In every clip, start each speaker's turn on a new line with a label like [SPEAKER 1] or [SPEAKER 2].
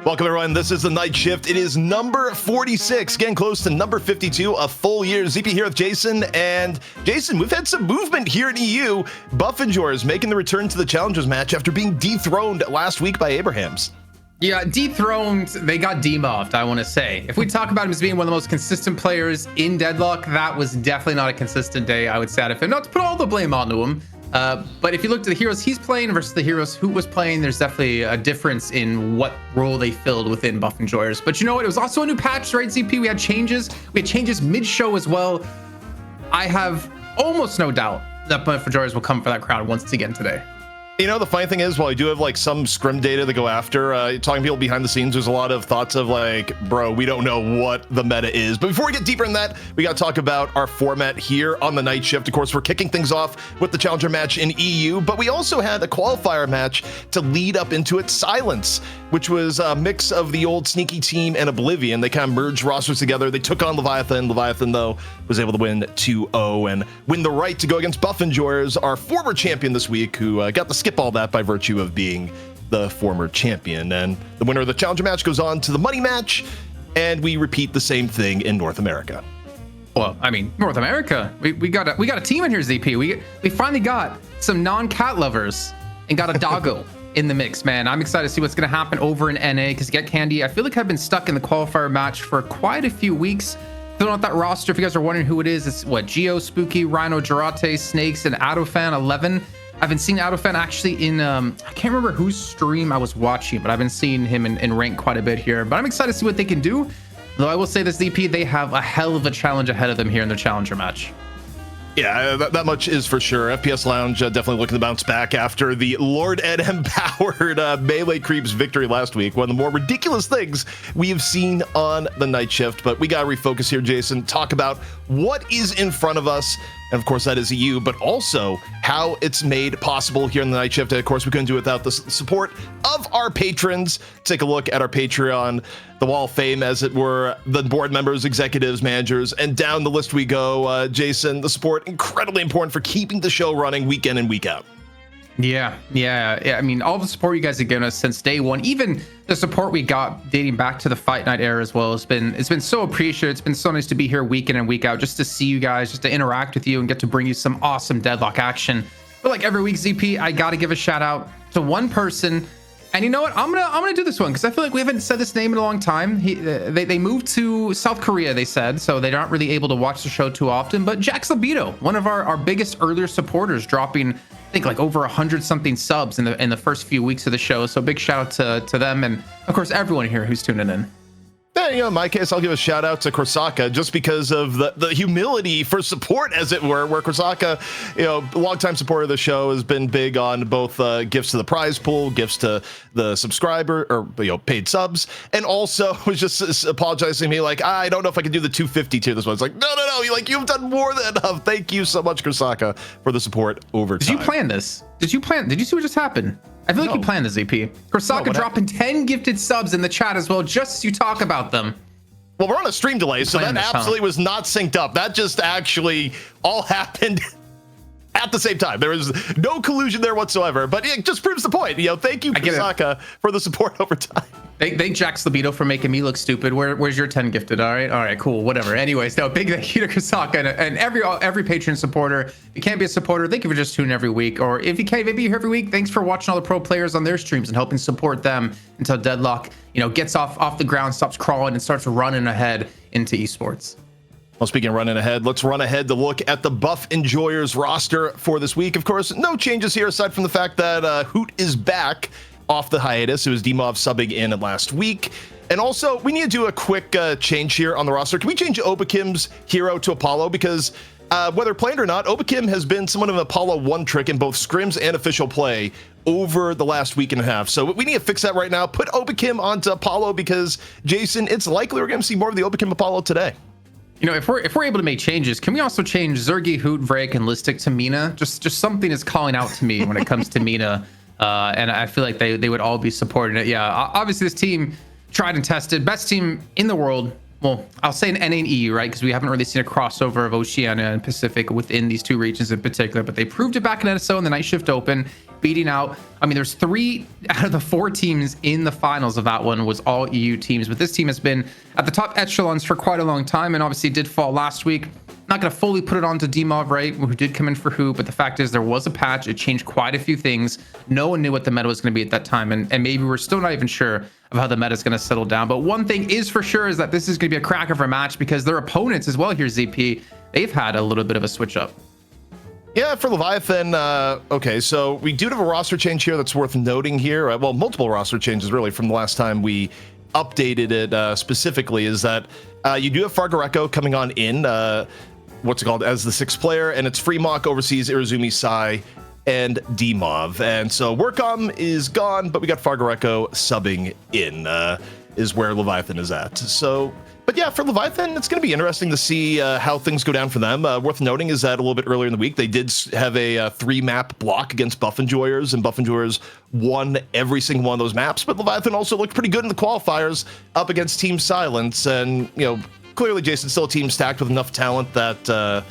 [SPEAKER 1] Welcome, everyone. This is the Night Shift. It is number 46, getting close to number 52, a full year. ZP here with Jason. And Jason, we've had some movement here in EU. Buff Enjoyers making the return to the Challengers match after being dethroned last week by Abrahams.
[SPEAKER 2] Yeah, dethroned, they got demobbed, I want to say. If we talk about him as being one of the most consistent players in Deadlock, that was definitely not a consistent day, I would say, out of him. Not to put all the blame onto him. But if you look at the heroes he's playing versus the heroes Hoot was playing, there's definitely a difference in what role they filled within Buff Enjoyers. But you know what? It was also a new patch, right, ZP? We had changes. We had changes mid-show as well. I have almost no doubt that Buff Enjoyers will come for that crowd once again today.
[SPEAKER 1] You know, the funny thing is, while I do have like some scrim data to go after, talking to people behind the scenes, there's a lot of thoughts of like, bro, we don't know what the meta is. But before we get deeper in that, we got to talk about our format here on the Night Shift. Of course, we're kicking things off with the Challenger match in EU, but we also had a qualifier match to lead up into its Silence, which was a mix of the old Sneaky team and Oblivion. They kind of merged rosters together. They took on Leviathan. Leviathan, though, was able to win 2-0 and win the right to go against Buff Enjoyers, our former champion this week, who got to skip all that by virtue of being the former champion. And the winner of the Challenger match goes on to the money match, and we repeat the same thing in North America.
[SPEAKER 2] Well, I mean, North America, we got a team in here, ZP. We finally got some non-cat lovers and got a doggo in the mix, man. I'm excited to see what's going to happen over in NA, because Get Candy, I feel like I've been stuck in the qualifier match for quite a few weeks. Filling out that roster, if you guys are wondering who it is, it's what, Geo, Spooky, Rhino, Jarate, Snakes, and Adofan 11. I've been seeing Adofan actually in, I can't remember whose stream I was watching, but I've been seeing him in rank quite a bit here. But I'm excited to see what they can do. Though I will say this, ZP, they have a hell of a challenge ahead of them here in their Challenger match.
[SPEAKER 1] Yeah, that much is for sure. FPS Lounge definitely looking to bounce back after the Lord Ed empowered Melee Creeps victory last week. One of the more ridiculous things we have seen on the Night Shift. But we got to refocus here, Jason, talk about what is in front of us. And of course, that is EU, but also how it's made possible here in the Night Shift. And of course, we couldn't do it without the support of our patrons. Take a look at our Patreon, the Wall of Fame, as it were, the board members, executives, managers, and down the list we go. Jason, the support, incredibly important for keeping the show running week in and week out.
[SPEAKER 2] Yeah. I mean, all the support you guys have given us since day one, even the support we got dating back to the Fight Night era as well, it's been so appreciated. It's been so nice to be here week in and week out, just to see you guys, just to interact with you and get to bring you some awesome Deadlock action. But like every week, ZP, I got to give a shout out to one person. And you know what? I'm gonna do this one because I feel like we haven't said this name in a long time. They moved to South Korea, they said, so they're not really able to watch the show too often. But Jax Libido, one of our biggest earlier supporters, dropping, I think, like over 100-something subs in the first few weeks of the show. So big shout out to them, and of course everyone here who's tuning in.
[SPEAKER 1] Yeah, you know, in my case, I'll give a shout out to Korsaka just because of the humility for support, as it were, where Korsaka, you know, a longtime supporter of the show, has been big on both gifts to the prize pool, gifts to the subscriber or, you know, paid subs, and also was just apologizing to me like, I don't know if I can do the 250 tier this one. It's like, no, you've done more than enough. Thank you so much, Korsaka, for the support over time.
[SPEAKER 2] Did you plan this? Did you see what just happened? I feel like you planned this, ZP. Korsaka dropping 10 gifted subs in the chat as well, just as you talk about them.
[SPEAKER 1] Well, we're on a stream delay, so that absolutely was not synced up. That just actually all happened at the same time. There was no collusion there whatsoever, but it just proves the point. You know, thank you, Korsaka, for the support over time.
[SPEAKER 2] Thank Jax Libido for making me look stupid. Where's your 10 gifted? All right, cool, whatever. Anyways, no, big thank you to Korsaka and every patron supporter. If you can't be a supporter, thank you for just tuning every week. Or if you can't, maybe you're here every week, thanks for watching all the pro players on their streams and helping support them until Deadlock, you know, gets off the ground, stops crawling, and starts running ahead into esports.
[SPEAKER 1] Well, speaking of running ahead, let's run ahead to look at the Buff Enjoyers roster for this week. Of course, no changes here aside from the fact that Hoot is back off the hiatus. It was Dimov subbing in last week. And also, we need to do a quick change here on the roster. Can we change Obakim's hero to Apollo? Because whether planned or not, Obakim has been somewhat of an Apollo one trick in both scrims and official play over the last week and a half. So we need to fix that right now. Put Obakim onto Apollo because, Jason, it's likely we're going to see more of the Obakim Apollo today.
[SPEAKER 2] You know, if we're able to make changes, can we also change Zergy, Hoot, Vrake, and Listic to Mina? Just something is calling out to me when it comes to Mina, and I feel like they would all be supporting it. Yeah, obviously this team tried and tested, best team in the world well, I'll say an NA and EU, right? Because we haven't really seen a crossover of Oceania and Pacific within these two regions in particular, but they proved it back in NSO in the Night Shift Open, beating out, I mean, there's 3 out of the 4 teams in the finals of that one was all EU teams, but this team has been at the top echelons for quite a long time, and obviously did fall last week. Not going to fully put it on to DMOV, right, who did come in for who, but the fact is there was a patch. It changed quite a few things. No one knew what the meta was going to be at that time, and maybe we're still not even sure of how the meta is going to settle down. But one thing is for sure is that this is going to be a cracker of a match because their opponents as well here, ZP, they've had a little bit of a switch up.
[SPEAKER 1] Yeah, for Leviathan, okay, so we do have a roster change here that's worth noting here. Well, multiple roster changes, really, from the last time we updated it specifically, is that you do have Fargareco coming on in, what's it called, as the 6th player, and it's Fremok, Overseas, Irizumi, Sai, and DMOV. And so Workom is gone, but we got Fargareco subbing in, is where Leviathan is at. So, but yeah, for Leviathan, it's going to be interesting to see how things go down for them. Worth noting is that a little bit earlier in the week, they did have a 3-map block against Buff Enjoyers, and Buff Enjoyers won every single one of those maps. But Leviathan also looked pretty good in the qualifiers up against Team Silence. And, you know, clearly Jason's still a team stacked with enough talent that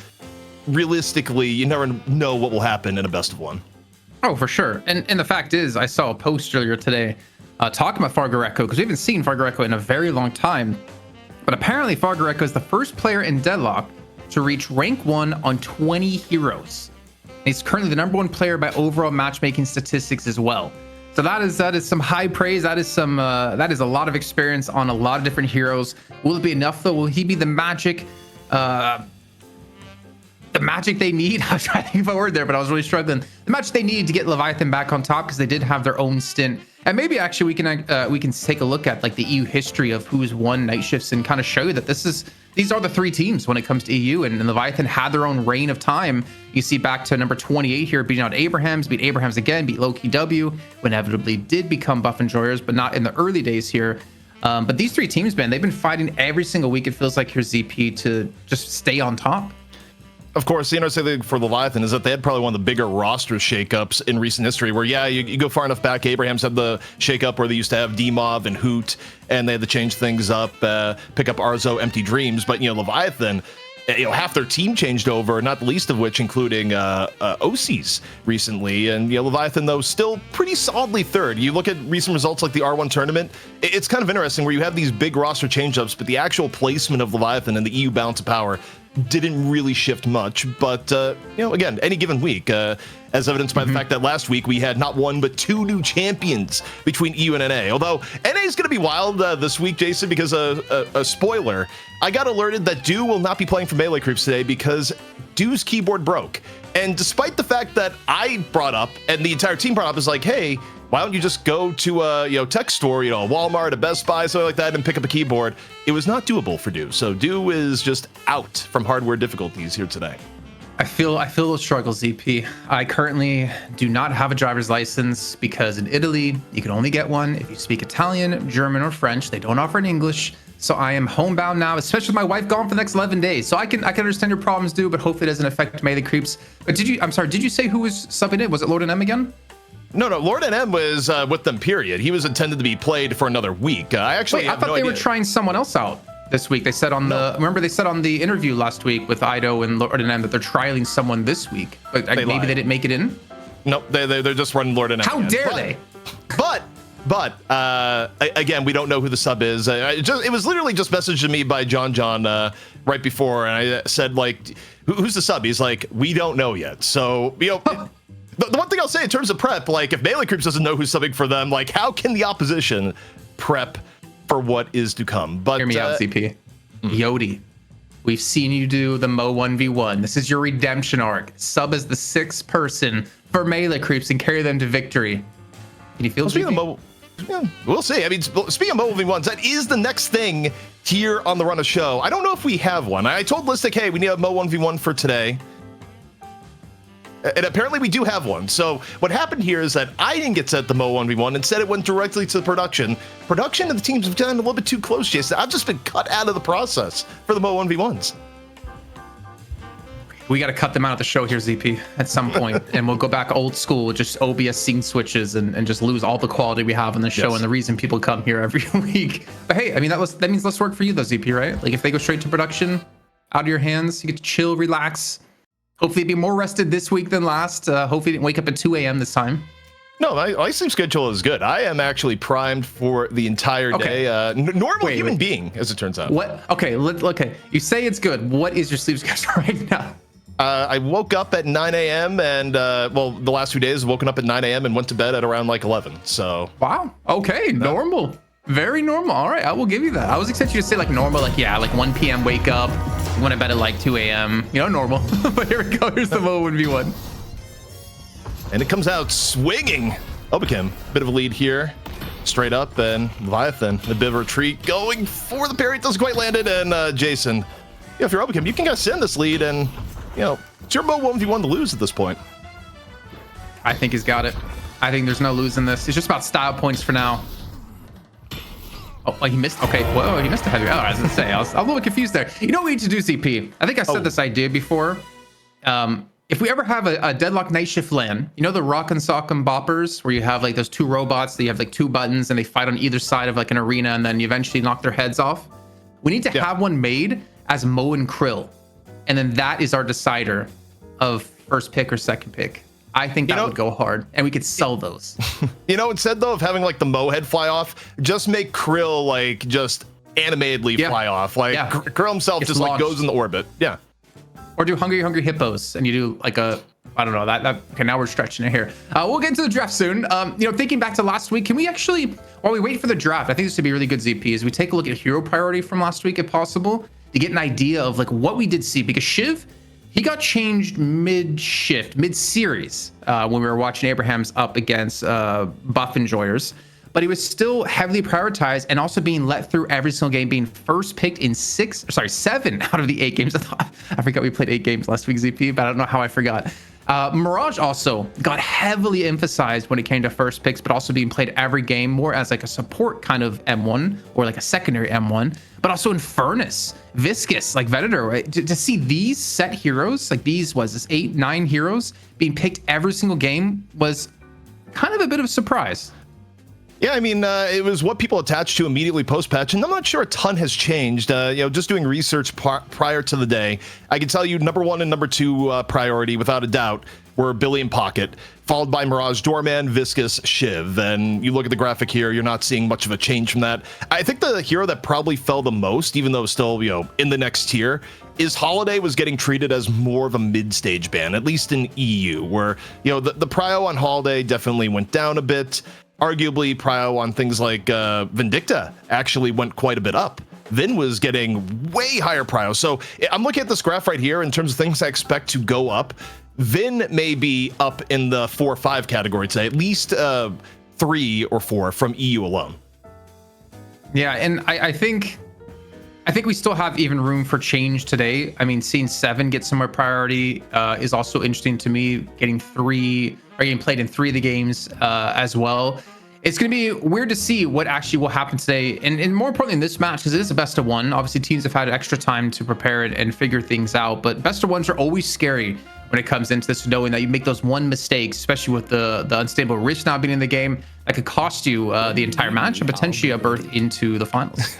[SPEAKER 1] realistically, you never know what will happen in a best of one.
[SPEAKER 2] Oh, for sure. And the fact is, I saw a post earlier today talking about Fargareco, because we haven't seen Fargareco in a very long time. But apparently Fargareco is the first player in Deadlock to reach rank 1 on 20 heroes. He's currently the #1 player by overall matchmaking statistics as well. So that is some high praise. That is a lot of experience on a lot of different heroes. Will it be enough though? Will he be the magic they need? I was trying to think of a word there, but I was really struggling. The magic they need to get Leviathan back on top, because they did have their own stint. And maybe actually we can take a look at like the EU history of who's won night shifts and kind of show you that these are the 3 teams when it comes to EU, and Leviathan had their own reign of time. You see back to number 28 here, beating out Abrahams, beat Abrahams again, beat Loki W, who inevitably did become Buff Enjoyers, but not in the early days here. But these 3 teams, man, they've been fighting every single week, it feels like, here, ZP, to just stay on top.
[SPEAKER 1] Of course, the interesting thing for Leviathan is that they had probably one of the bigger roster shakeups in recent history, where, yeah, you go far enough back, Abrahams had the shakeup where they used to have DMOV and Hoot, and they had to change things up, pick up Arzo, Empty Dreams. But, you know, Leviathan, you know, half their team changed over, not the least of which including OCs recently. And, you know, Leviathan, though, still pretty solidly 3rd. You look at recent results like the R1 tournament, it's kind of interesting where you have these big roster change-ups, but the actual placement of Leviathan and the EU balance of power didn't really shift much. But, you know, again, any given week, as evidenced by the fact that last week we had not 1 but 2 new champions between EU and NA. Although NA is going to be wild this week, Jason, because a spoiler, I got alerted that Dew will not be playing for Melee Creeps today because Dew's keyboard broke. And despite the fact that I brought up, and the entire team brought up, is like, hey, why don't you just go to a tech store, a Walmart, a Best Buy, something like that, and pick up a keyboard? It was not doable for Dew. So Dew is just out from hardware difficulties here today.
[SPEAKER 2] I feel those struggles, ZP. I currently do not have a driver's license because in Italy, you can only get one if you speak Italian, German, or French. They don't offer in English. So I am homebound now, especially with my wife gone for the next 11 days. So I can understand your problems, Dew, but hopefully it doesn't affect Melee Creeps. But did you say who was subbing in? Was it Lord and M again?
[SPEAKER 1] No, Lord NM was with them, period. He was intended to be played for another week. I thought
[SPEAKER 2] they were trying someone else out this week. They said remember they said on the interview last week with Ido and Lord NM that they're trialing someone this week. But maybe they didn't make it in?
[SPEAKER 1] Nope, they're just running Lord NM.
[SPEAKER 2] How dare they?
[SPEAKER 1] But again, we don't know who the sub is. It was literally just messaged to me by John right before, and I said, like, who's the sub? He's like, we don't know yet. So, the one thing I'll say in terms of prep, like, if Melee Creeps doesn't know who's subbing for them, like, how can the opposition prep for what is to come? But
[SPEAKER 2] hear me out, CP. Yodi, we've seen you do the Mo 1v1. This is your redemption arc. Sub as the 6th person for Melee Creeps and carry them to victory. Can you feel it?
[SPEAKER 1] Yeah, we'll see. I mean, speaking of Mo 1v1s, that is the next thing here on the Run of Show. I don't know if we have one. I told Listic, hey, we need a Mo 1v1 for today. And apparently we do have one. So what happened here is that I didn't get set the Mo 1v1. Instead, it went directly to production. Production and the teams have done a little bit too close, Jason. I've just been cut out of the process for the Mo 1v1s.
[SPEAKER 2] We got to cut them out of the show here, ZP, at some point, and we'll go back old school, just OBS scene switches, and just lose all the quality we have on the show and the reason people come here every week. But hey, I mean, that means less work for you though, ZP, right? Like if they go straight to production, out of your hands, you get to chill, relax. Hopefully be more rested this week than last. Hopefully you didn't wake up at 2 a.m. this time.
[SPEAKER 1] No, my sleep schedule is good. I am actually primed for the entire day. Normal human being, as it turns out.
[SPEAKER 2] What? Okay, okay. You say it's good. What is your sleep schedule right now?
[SPEAKER 1] I woke up at 9 a.m. and, well, the last 2 days, woken up at 9 a.m. and went to bed at around like 11. So.
[SPEAKER 2] Wow. Okay. Normal. Very normal. All right. I will give you that. I was expecting you to say like normal, like, yeah, like 1 p.m. wake up, went to bed at like 2 a.m. You know, normal. But here we go. Here's the Mo 1v1.
[SPEAKER 1] And it comes out swinging. Obakim, bit of a lead here. Straight up, and Leviathan, a bit of a retreat, going for the parry. Doesn't quite land it, and Jason, if you're Obakim, you can kind of send this lead, and, you know, it's your Mo 1v1 to lose at this point.
[SPEAKER 2] I think he's got it. I think there's no losing this. It's just about style points for now. Oh, he missed. Okay, whoa, he missed a heavy. Oh, I was gonna say, I was a little confused there. You know what we need to do, CP? I think I said this idea before. If we ever have a Deadlock night shift LAN, you know the Rock and Sock'em Boppers, where you have like those two robots that you have like two buttons and they fight on either side of like an arena and then you eventually knock their heads off? We need to have one made as Mo and Krill. And then that is our decider of first pick or second pick. I think that would go hard, and we could sell those.
[SPEAKER 1] You know, instead though of having like the Mo head fly off, just make Krill like just animatedly fly off. Like Krill himself just like goes in the orbit. Yeah.
[SPEAKER 2] Or do Hungry Hippos, and you do like a, I don't know, that okay, now we're stretching it here. We'll get into the draft soon. You know, thinking back to last week, can we actually, while we wait for the draft, I think this would be a really good ZP, is we take a look at hero priority from last week if possible, to get an idea of like what we did see, because Shiv, he got changed mid-shift, mid-series when we were watching Abraham's up against Buff Enjoyers. But he was still heavily prioritized and also being let through every single game, being first picked in 7 out of the 8 games. I forgot we played 8 games last week, ZP, but I don't know how I forgot. Mirage also got heavily emphasized when it came to first picks, but also being played every game more as like a support kind of M1 or like a secondary M1, but also in Furnace, Viscous, like Venator, right? To see these set heroes, like these 8, 9 heroes being picked every single game was kind of a bit of a surprise.
[SPEAKER 1] Yeah, I mean, it was what people attached to immediately post-patch, and I'm not sure a ton has changed. You know, just doing research prior to the day, I can tell you number 1 and number 2 priority, without a doubt, were Billy and Pocket, followed by Mirage, Doorman, Viscous, Shiv. And you look at the graphic here, you're not seeing much of a change from that. I think the hero that probably fell the most, even though still, you know, in the next tier, is Holiday was getting treated as more of a mid-stage ban, at least in EU, where, you know, the prio on Holiday definitely went down a bit. Arguably, prio on things like Vindicta actually went quite a bit up. Vin was getting way higher prio. So I'm looking at this graph right here in terms of things I expect to go up. Vin may be up in the 4 or 5 category today, at least 3 or 4 from EU alone.
[SPEAKER 2] Yeah, and I think we still have even room for change today. I mean, seeing 7 get some more priority is also interesting to me. Getting played in 3 of the games as well. It's going to be weird to see what actually will happen today. And more importantly in this match, because it is a best of 1. Obviously, teams have had extra time to prepare it and figure things out. But best of 1s are always scary when it comes into this, knowing that you make those one mistakes, especially with the unstable wrist now being in the game, that could cost you the entire match and potentially a berth into the finals.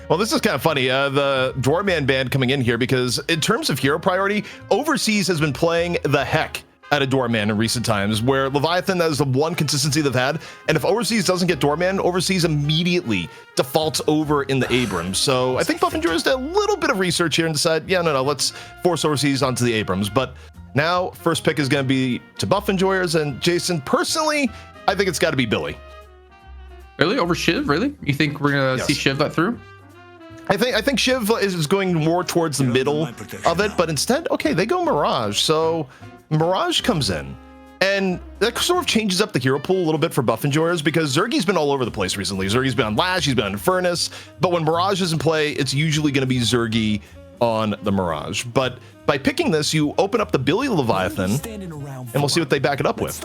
[SPEAKER 1] Well, this is kind of funny, the Doorman band coming in here, because in terms of hero priority, Overseas has been playing the heck out of Doorman in recent times, where Leviathan, that is the one consistency they've had. And if Overseas doesn't get Doorman, Overseas immediately defaults over in the Abrams. So I think Buff and Drew did a little bit of research here and decided, yeah, no, let's force Overseas onto the Abrams. But now, first pick is going to be to Buff Enjoyers, and Jason, personally, I think it's got to be Billy.
[SPEAKER 2] Really? Over Shiv? Really? You think we're going to see Shiv that through?
[SPEAKER 1] I think Shiv is going more towards the middle of it, but instead, okay, they go Mirage. So Mirage comes in, and that sort of changes up the hero pool a little bit for Buff Enjoyers, because Zergy's been all over the place recently. Zergy's been on Lash, he's been on Furnace, but when Mirage is in play, it's usually going to be Zergy on the Mirage. But by picking this, you open up the Billy Leviathan, and we'll see what they back it up with.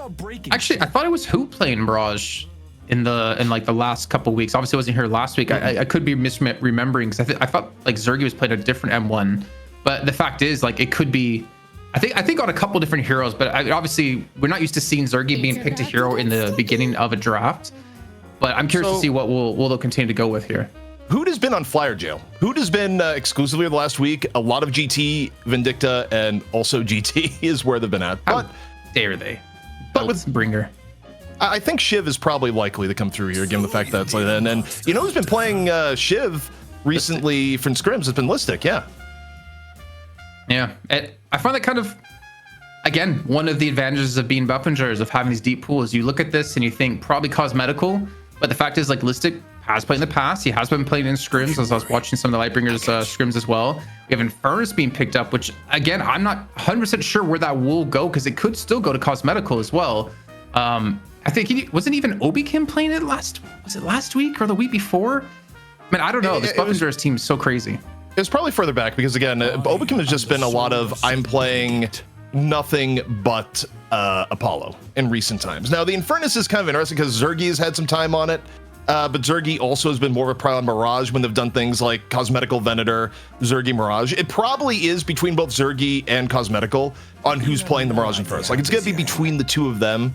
[SPEAKER 2] Actually, I thought it was who playing Mirage in like the last couple weeks. Obviously, I wasn't here last week. I could be misremembering, because I thought like Zergy was playing a different M1, but the fact is, like, it could be I think on a couple different heroes, but obviously we're not used to seeing Zergy being picked a hero in the beginning of a draft. But I'm curious to see what they'll continue to go with here.
[SPEAKER 1] Hoot has been on flyer jail. Hoot has been exclusively the last week. A lot of GT, Vindicta, and also GT is where they've been at.
[SPEAKER 2] How dare they? But with Bringer,
[SPEAKER 1] I think Shiv is probably likely to come through here, given the fact that it's like that. And you know who's been playing Shiv recently from scrims? It's been Listic, yeah.
[SPEAKER 2] Yeah, I find that kind of, again, one of the advantages of being buffingers, of having these deep pools. You look at this and you think probably cosmetical, but the fact is, like, Listic has played in the past. He has been playing in scrims, as I was watching some of the Lightbringers scrims as well. We have Infernus being picked up, which, again, I'm not 100% sure where that will go, because it could still go to cosmetical as well. I think wasn't even Obi-Kim playing it last week or the week before? I mean, I don't know. This Buffingers team is so crazy.
[SPEAKER 1] It's probably further back because, again, Obikim has just been a lot of I'm playing nothing but Apollo in recent times. Now, the Infernus is kind of interesting because Zergy has had some time on it, but Zergy also has been more of a pro on Mirage when they've done things like Cosmetical Venator, Zergy Mirage. It probably is between both Zergy and Cosmetical on who's playing the Mirage Infernus. Like, it's going to be between the two of them,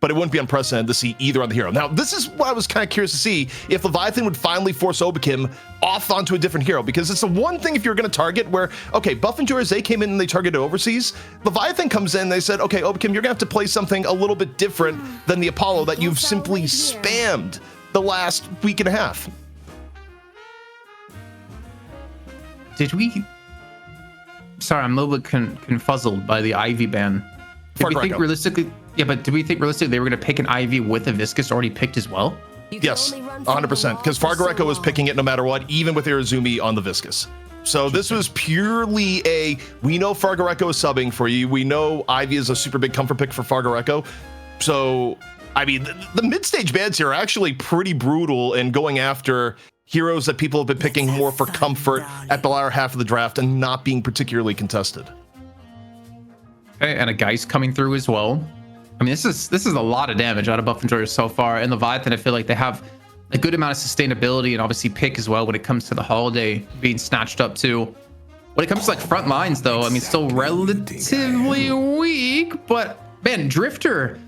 [SPEAKER 1] but it wouldn't be unprecedented to see either on the hero. Now, this is what I was kind of curious to see, if Leviathan would finally force Obikim off onto a different hero, because it's the one thing if you're going to target where, okay, Buff and Joris, they came in and they targeted overseas. Leviathan comes in, they said, okay, Obikim, you're going to have to play something a little bit different than the Apollo that you've simply spammed the last week and a half.
[SPEAKER 2] Did we... Sorry, I'm a little bit confuzzled by the Ivy ban. Did we think realistically... Yeah, but do we think realistically they were going to pick an Ivy with a Viscus already picked as well?
[SPEAKER 1] Yes, 100%. Because Fargareco was picking it no matter what, even with Irizumi on the Viscus. So this was purely we know Fargareco is subbing for you. We know Ivy is a super big comfort pick for Fargareco. So, I mean, the mid-stage bans here are actually pretty brutal in going after heroes that people have been picking more for comfort at the latter half of the draft and not being particularly contested.
[SPEAKER 2] Okay, and a Geist coming through as well. I mean, this is a lot of damage out of Buff and Joyer so far. And Leviathan, I feel like they have a good amount of sustainability and obviously pick as well when it comes to the Holiday being snatched up too. When it comes to like front lines though, I mean, still relatively weak, but man, Drifter,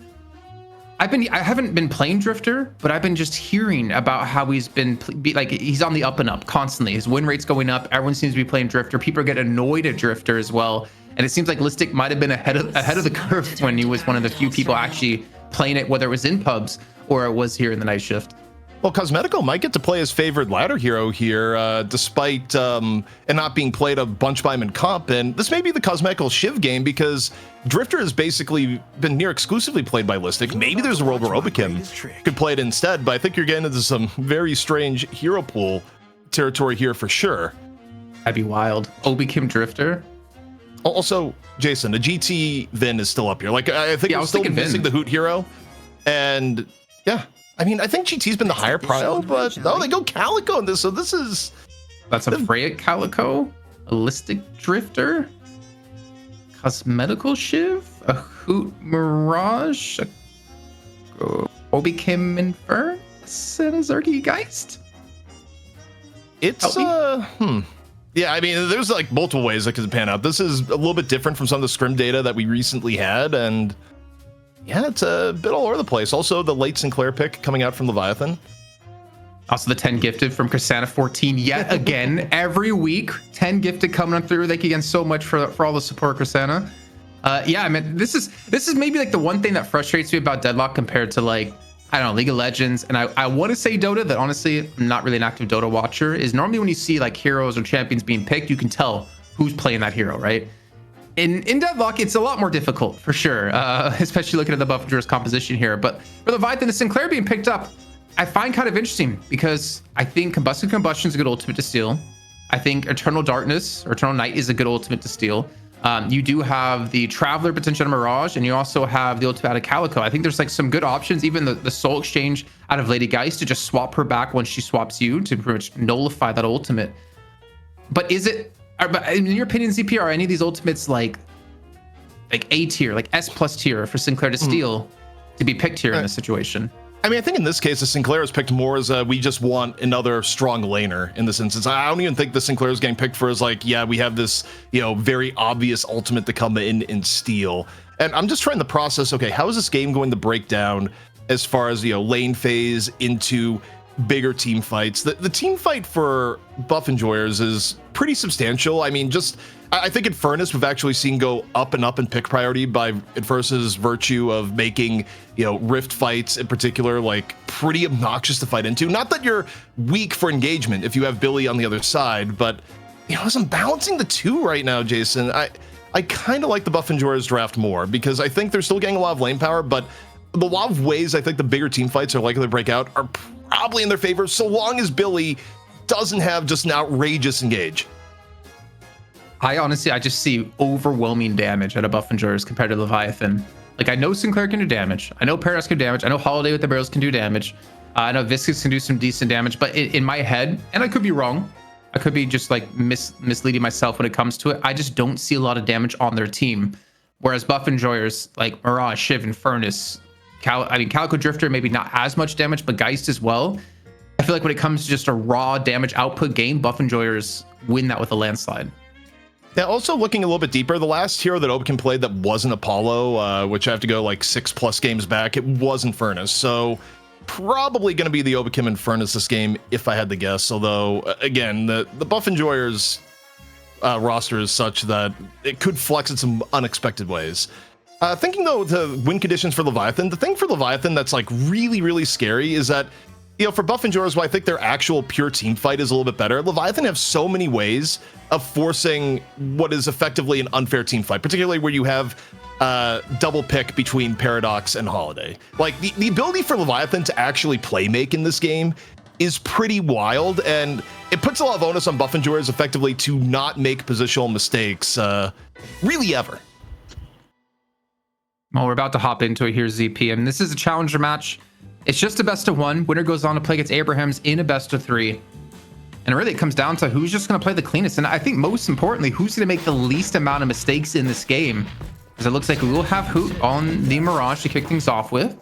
[SPEAKER 2] I haven't been playing Drifter, but I've been just hearing about how he's been like, he's on the up and up constantly. His win rate's going up. Everyone seems to be playing Drifter. People are getting annoyed at Drifter as well. And it seems like Listic might have been ahead of the curve when he was one of the few people actually playing it, whether it was in pubs or it was here in the night shift.
[SPEAKER 1] Well, Cosmetical might get to play his favorite ladder hero here, despite it not being played a bunch by him in comp. And this may be the Cosmetical Shiv game because Drifter has basically been near exclusively played by Listic. Maybe there's a world where Obikim could play it instead, but I think you're getting into some very strange hero pool territory here for sure.
[SPEAKER 2] That'd be wild. Obikim Drifter.
[SPEAKER 1] Also, Jason, the GT Vin is still up here. Like, I think I'm still missing the Hoot hero. And yeah, I mean, I think GT's been the higher prio, but no, they go Calico in this. So this is...
[SPEAKER 2] That's a Freya Calico, a Listic Drifter, Cosmetical Shiv, a Hoot Mirage, a Obikim Infernus, and a Zergy Geist.
[SPEAKER 1] It's, yeah, I mean, there's like multiple ways that could pan out. This is a little bit different from some of the scrim data that we recently had, and yeah, it's a bit all over the place. Also, the late Sinclair pick coming out from Leviathan.
[SPEAKER 2] Also, the 10 gifted from Cassana 14 yet again. Every week, 10 gifted coming on through. Thank you again so much for all the support, Cassana. Yeah, I mean, this is maybe like the one thing that frustrates me about Deadlock compared to like, I don't know, League of Legends, and I want to say Dota, that honestly, I'm not really an active Dota watcher, is normally when you see like heroes or champions being picked, you can tell who's playing that hero, right? In Deadlock, it's a lot more difficult, for sure, especially looking at the Buffingers composition here. But for Leviathan, the Sinclair being picked up, I find kind of interesting, because I think Combustion Combustion is a good ultimate to steal. I think Eternal Darkness, or Eternal Night, is a good ultimate to steal. You do have the Traveler potential out of Mirage, and you also have the ultimate out of Calico. I think there's like some good options, even the Soul Exchange out of Lady Geist to just swap her back once she swaps you to pretty much nullify that ultimate. But is it, in your opinion, ZP, are any of these ultimates like A tier, like S+ tier for Sinclair to steal to be picked here in this situation?
[SPEAKER 1] I mean, I think in this case, the Sinclair is picked more as we just want another strong laner in this instance. I don't even think the Sinclair is getting picked for as like, yeah, we have this, very obvious ultimate to come in and steal. And I'm just trying to process, okay, how is this game going to break down as far as, lane phase into bigger team fights? The team fight for buff enjoyers is pretty substantial. I mean, I think in Furnace, we've actually seen go up and up in pick priority by versus virtue of making, Rift fights in particular, like pretty obnoxious to fight into. Not that you're weak for engagement if you have Billy on the other side, but, as I'm balancing the two right now, Jason, I kind of like the buff enjoyers draft more because I think they're still getting a lot of lane power, but the lot of ways I think the bigger team fights are likely to break out are probably in their favor, so long as Billy doesn't have just an outrageous engage.
[SPEAKER 2] I just see overwhelming damage out of buff enjoyers compared to Leviathan. Like, I know Sinclair can do damage. I know Paradox can do damage. I know Holiday with the barrels can do damage. I know Viscous can do some decent damage, but in my head, and I could be wrong, I could be just like misleading myself when it comes to it, I just don't see a lot of damage on their team. Whereas buff enjoyers like Mirage, Shiv, and Furnace, Calico Drifter, maybe not as much damage, but Geist as well. I feel like when it comes to just a raw damage output game, buff enjoyers win that with a landslide.
[SPEAKER 1] Yeah, also looking a little bit deeper, the last hero that Obkin played that wasn't Apollo, which I have to go like 6+ games back, it wasn't Furnace. So probably going to be the Obkin and Furnace this game, if I had to guess. Although, again, the buff enjoyers roster is such that it could flex in some unexpected ways. Thinking though, the win conditions for Leviathan, the thing for Leviathan that's like really, really scary is that, for buff enjoyers, I think their actual pure team fight is a little bit better. Leviathan have so many ways of forcing what is effectively an unfair team fight, particularly where you have double pick between Paradox and Holiday. Like the ability for Leviathan to actually play make in this game is pretty wild, and it puts a lot of onus on buff enjoyers effectively to not make positional mistakes really ever.
[SPEAKER 2] Well, we're about to hop into it here, ZP, and this is a challenger match. It's just a best of one. Winner goes on to play against Abrahams in a best of 3. And really, it comes down to who's just going to play the cleanest. And I think most importantly, who's going to make the least amount of mistakes in this game. Because it looks like we will have Hoot on the Mirage to kick things off with. And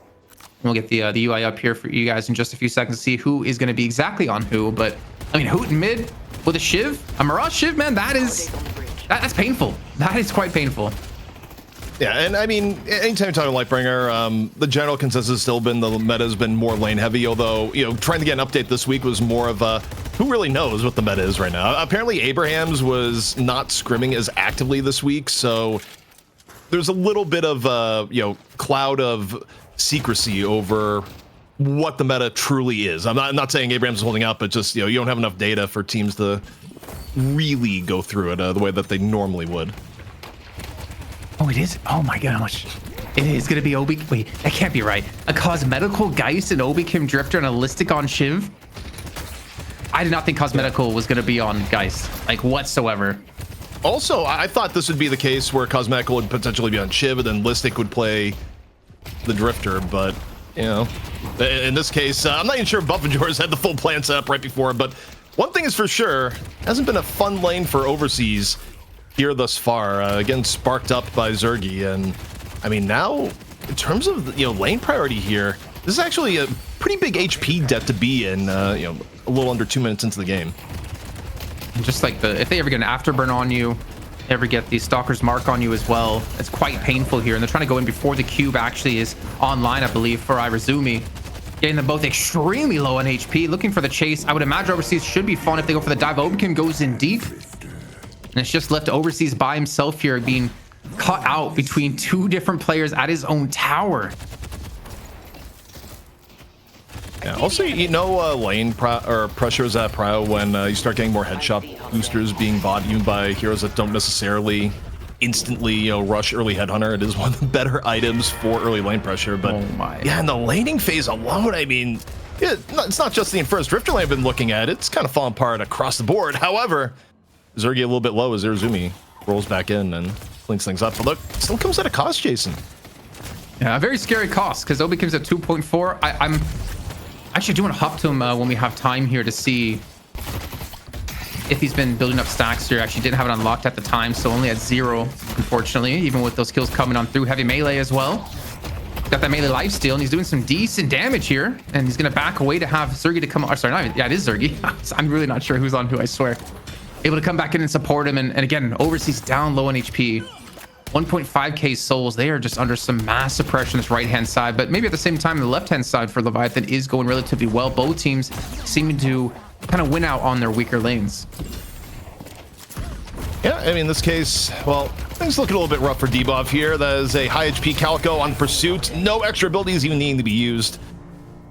[SPEAKER 2] we'll get the UI up here for you guys in just a few seconds to see who is going to be exactly on who. But, I mean, Hoot in mid with a Shiv. A Mirage Shiv, man, that's painful. That is quite painful.
[SPEAKER 1] Yeah, and I mean, anytime you're talking Lightbringer, the general consensus has still been the meta has been more lane heavy, although, trying to get an update this week was more of a, who really knows what the meta is right now? Apparently, Abrahams was not scrimming as actively this week, so there's a little bit of, cloud of secrecy over what the meta truly is. I'm not saying Abrahams is holding out, but just, you don't have enough data for teams to really go through it the way that they normally would.
[SPEAKER 2] Oh, it is? Oh my gosh. It is going to be Obi. Wait, that can't be right. A Cosmetical Geist and Obi-Kim Drifter and a Listic on Shiv? I did not think Cosmetical was going to be on Geist, like whatsoever.
[SPEAKER 1] Also, I thought this would be the case where Cosmetical would potentially be on Shiv and then Listic would play the Drifter, but, in this case, I'm not even sure Buff enjoyers had the full plan set up right before, but one thing is for sure, hasn't been a fun lane for Overseas here thus far, again sparked up by Zergy. And I mean, now in terms of lane priority here, this is actually a pretty big HP debt to be in, a little under 2 minutes into the game.
[SPEAKER 2] And just like if they ever get an afterburn on you, ever get the Stalker's Mark on you as well, it's quite painful here. And they're trying to go in before the cube actually is online, I believe, for Irazumi. Getting them both extremely low on HP, looking for the chase. I would imagine Overseas should be fun if they go for the dive. Obikin goes in deep. And it's just left Overseas by himself here, being caught out between 2 different players at his own tower.
[SPEAKER 1] Yeah, also, lane pressure is at prio when you start getting more headshot boosters being bought even by heroes that don't necessarily instantly rush early headhunter. It is one of the better items for early lane pressure. But yeah, in the laning phase alone, I mean, it's not just the Inferno's Drifter lane I've been looking at. It's kind of fallen apart across the board. However, Zergy a little bit low as Irazumi rolls back in and cleans things up. But look, still comes at a cost, Jason.
[SPEAKER 2] Yeah, a very scary cost because Obi-Kim's at 2.4. I'm actually doing a hop to him when we have time here to see if he's been building up stacks here. Actually didn't have it unlocked at the time, so only at 0, unfortunately, even with those kills coming on through heavy melee as well. Got that melee lifesteal, and he's doing some decent damage here. And he's going to back away to have Zergy to come on. Sorry, not even, yeah, it is Zergy. I'm really not sure who's on who, I swear. Able to come back in and support him. And again, Overseas down low on HP. 1.5k souls. They are just under some massive pressure on this right-hand side. But maybe at the same time, the left-hand side for Leviathan is going relatively well. Both teams seeming to kind of win out on their weaker lanes.
[SPEAKER 1] Yeah, I mean, in this case, well, things looking a little bit rough for Debuff here. That is a high HP Calico on Pursuit. No extra abilities even needing to be used.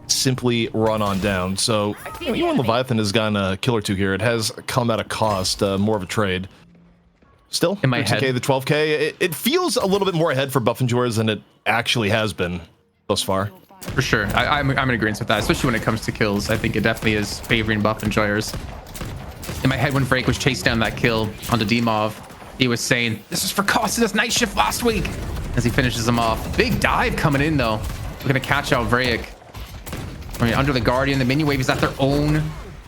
[SPEAKER 1] Simply run on down. So, you know, even when Leviathan has gotten a kill or two here, it has come at a cost, more of a trade. Still,
[SPEAKER 2] in my head,
[SPEAKER 1] the 12k, it feels a little bit more ahead for buff enjoyers than it actually has been thus far.
[SPEAKER 2] For sure. I'm in agreement with that, especially when it comes to kills. I think it definitely is favoring buff enjoyers. In my head, when Vrake was chased down that kill onto Demov, he was saying, this is for costing us night shift last week, as he finishes him off. Big dive coming in, though. We're going to catch out Vrake. I mean, under the Guardian, the minion wave is at their own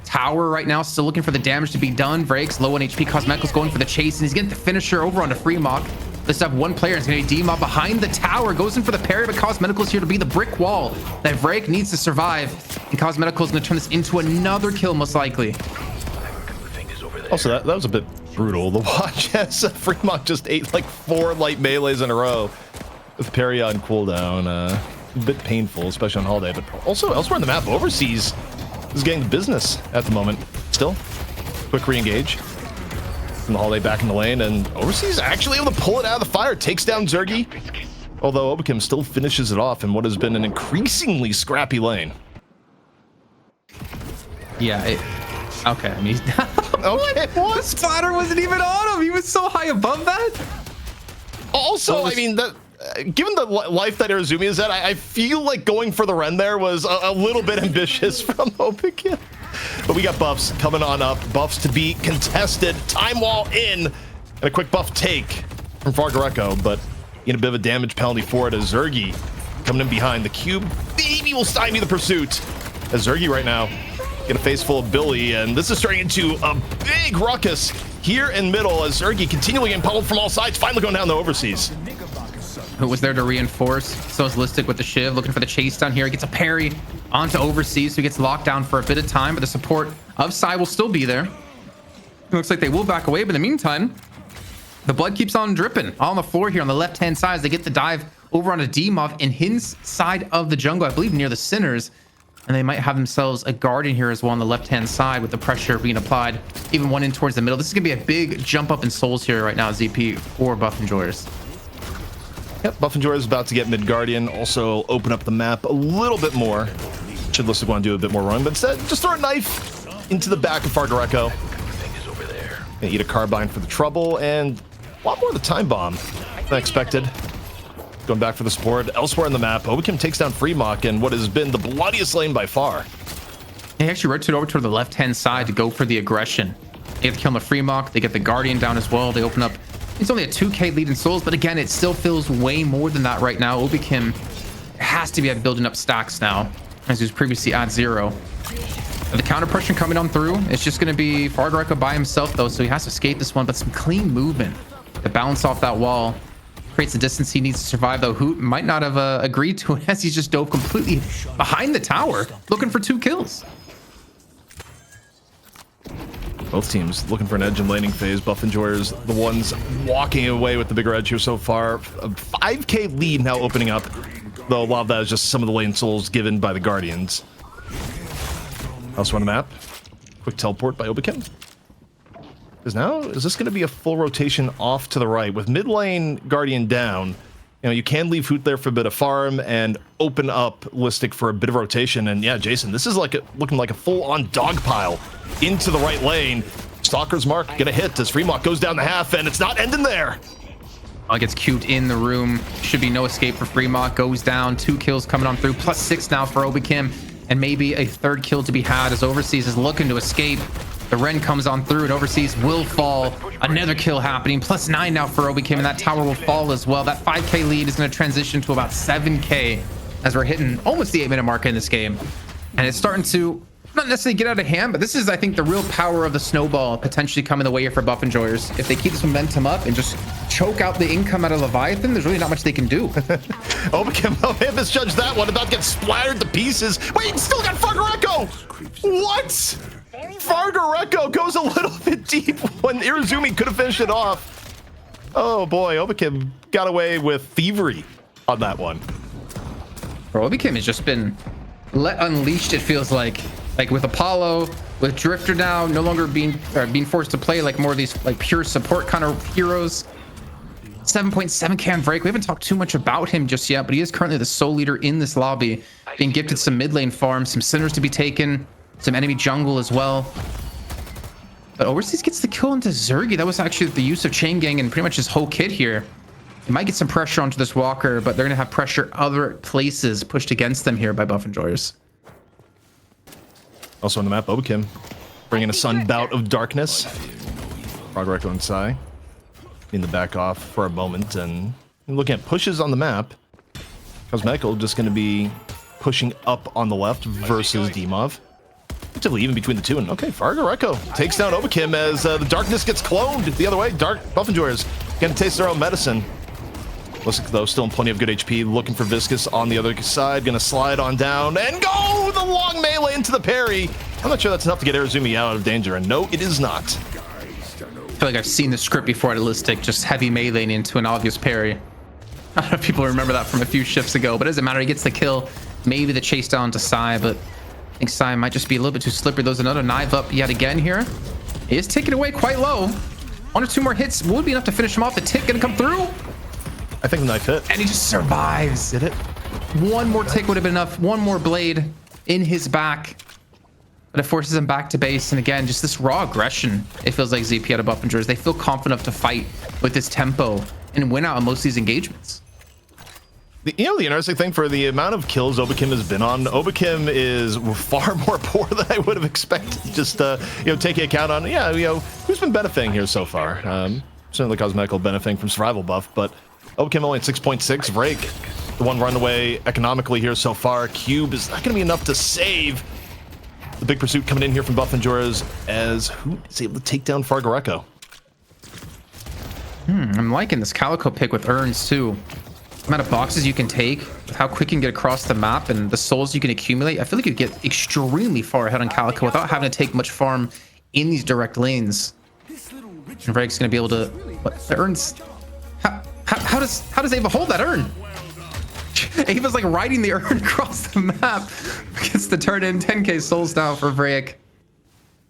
[SPEAKER 2] tower right now, still looking for the damage to be done. Vrake's low on HP. Cosmetical's going for the chase, and he's getting the finisher over onto Fremok. Let's have one player. It's going to be Demov behind the tower. Goes in for the parry, but Cosmetical's here to be the brick wall that Vrake needs to survive. And Cosmetical's going to turn this into another kill, most likely.
[SPEAKER 1] Also, that was a bit brutal to watch as Fremok just ate like 4 light melees in a row with parry on cooldown. A bit painful, especially on holiday, but also elsewhere in the map, Overseas is getting the business at the moment. Still, quick re-engage from the holiday back in the lane, and Overseas actually able to pull it out of the fire, takes down Zergy, although Obakim still finishes it off in what has been an increasingly scrappy lane.
[SPEAKER 2] Yeah, okay, I mean,
[SPEAKER 1] okay, what?
[SPEAKER 2] The spotter wasn't even on him. He was so high above that.
[SPEAKER 1] Also, I mean, that given the life that Arizumi is at, I feel like going for the Ren there was a little bit ambitious from Obakim. But we got buffs coming on up. Buffs to be contested. Time wall in. And a quick buff take from Fargareko, but in a bit of a damage penalty for it as Zergy coming in behind. The cube maybe will stymie the pursuit. As Zergy right now get a face full of Billy, and this is turning into a big ruckus here in middle as Zergy continually getting pummeled from all sides, finally going down to Overseas.
[SPEAKER 2] Who was there to reinforce? So is Listic with the Shiv, looking for the chase down here. He gets a parry onto Overseas, so he gets locked down for a bit of time, but the support of Psy will still be there. It looks like they will back away, but in the meantime, the blood keeps on dripping on the floor here on the left-hand side as they get the dive over onto Demov in his side of the jungle, I believe near the Sinners. And they might have themselves a Guardian here as well on the left-hand side with the pressure being applied, even one in towards the middle. This is going to be a big jump up in souls here right now, ZP, for buff enjoyers.
[SPEAKER 1] Yep, buff enjoyer is about to get mid Guardian. Also open up the map a little bit more. Should Listic want to do a bit more run, but instead just throw a knife into the back of Fargareko. Gonna eat a carbine for the trouble, and a lot more of the time bomb than expected. Going back for the support. Elsewhere in the map, Obakim takes down Fremok in what has been the bloodiest lane by far.
[SPEAKER 2] They actually rotate over to the left-hand side to go for the aggression. They get the kill on the Fremok. They get the Guardian down as well. They open up. It's only a 2k lead in souls, but again, it still feels way more than that right now. Obakim has to be at building up stacks now, as he was previously at 0. The counter pressure coming on through. It's just going to be Fargareko by himself, though, so he has to escape this one, but some clean movement to bounce off that wall. Creates the distance he needs to survive, though. Hoot might not have agreed to it as he's just dove completely behind the tower, looking for 2 kills.
[SPEAKER 1] Both teams looking for an edge in laning phase. Buff enjoyers, the ones walking away with the bigger edge here so far. A 5k lead now opening up, though a lot of that is just some of the lane souls given by the Guardians. Also on the map, quick teleport by Obakim. Because now, is this going to be a full rotation off to the right? With mid lane Guardian down, you know, you can leave Hoot there for a bit of farm and open up Listic for a bit of rotation. And yeah, Jason, this is like looking like a full-on dogpile into the right lane. Stalker's Mark get a hit as Fremok goes down the half, and it's not ending there.
[SPEAKER 2] Gets cubed in the room. Should be no escape for Fremok. Goes down. 2 kills coming on through. +6 now for Obakim. And maybe a 3rd kill to be had as Overseas is looking to escape. The Ren comes on through, and Overseas will fall. Another kill happening. +9 now for Obakim, and that tower will fall as well. That 5k lead is going to transition to about 7k as we're hitting almost the 8-minute mark in this game. And it's starting to not necessarily get out of hand, but this is, I think, the real power of the snowball potentially coming the way here for Buff Enjoyers. If they keep this momentum up and just choke out the income out of Leviathan, there's really not much they can do.
[SPEAKER 1] Obakim may have misjudged that one, about to get splattered to pieces. Wait, still got Fargareko! What? Fargareko goes a little bit deep when Irizumi could have finished it off. Oh boy, Obakim got away with thievery on that one.
[SPEAKER 2] Bro, Obakim has just been let unleashed, it feels like with Apollo, with Drifter now no longer being forced to play like more of these like pure support kind of heroes. 7.7k on Vrake. We haven't talked too much about him just yet, but he is currently the sole leader in this lobby, being gifted some mid lane farms, some Sinners to be taken, some enemy jungle as well. But Overseas gets the kill into Zergy. That was actually the use of Chain Gang and pretty much his whole kit here. They might get some pressure onto this Walker, but they're going to have pressure other places pushed against them here by Buff Enjoyers.
[SPEAKER 1] Also on the map, Obakim bringing a Sun Bout of Darkness. Fargareko and Sai in the back off for a moment, and looking at pushes on the map. Cosmetical just going to be pushing up on the left versus Dimov. Relatively even between the two, and okay, Fargareko takes down Obakim as the Darkness gets cloned the other way. Buff Enjoyers getting to taste their own medicine. Looks like though still in plenty of good HP, looking for Viscous on the other side, gonna slide on down and go the long melee into the parry. I'm not sure that's enough to get Irizumi out of danger, and no, it is not.
[SPEAKER 2] I feel like I've seen the script before at Illistic, just heavy meleeing into an obvious parry. I don't know if people remember that from a few shifts ago, but it doesn't matter. He gets the kill, maybe the chase down to Sai, but I think Sai might just be a little bit too slippery. There's another knife up yet again here. He is taken away quite low. 1 or 2 more hits would be enough to finish him off. The tick gonna come through.
[SPEAKER 1] I think the knife hit.
[SPEAKER 2] And he just survives.
[SPEAKER 1] Did it?
[SPEAKER 2] One more tick would have been enough. One more blade in his back. But it forces him back to base. And again, just this raw aggression. It feels like ZP out of Buff Enjoyers. They feel confident enough to fight with this tempo and win out on most of these engagements.
[SPEAKER 1] The interesting thing, for the amount of kills Obakim has been on, Obakim is far more poor than I would have expected. Just, taking account on, who's been benefiting here so far. Certainly Cosmetical benefiting from survival buff, but Obakim only at 6.6. Vrake, the one run away economically here so far. Cube is not going to be enough to save. The big pursuit coming in here from Buff Enjoyers as who is able to take down Fargareko.
[SPEAKER 2] I'm liking this Calico pick with urns too. The amount of boxes you can take, with how quick you can get across the map, and the souls you can accumulate. I feel like you get extremely far ahead on Calico without having to take much farm in these direct lanes. And Vrake's going to be able to... What? The urns... How does Ava hold that urn? Ava's like riding the urn across the map. Gets the turn in. 10k souls now for Vrake.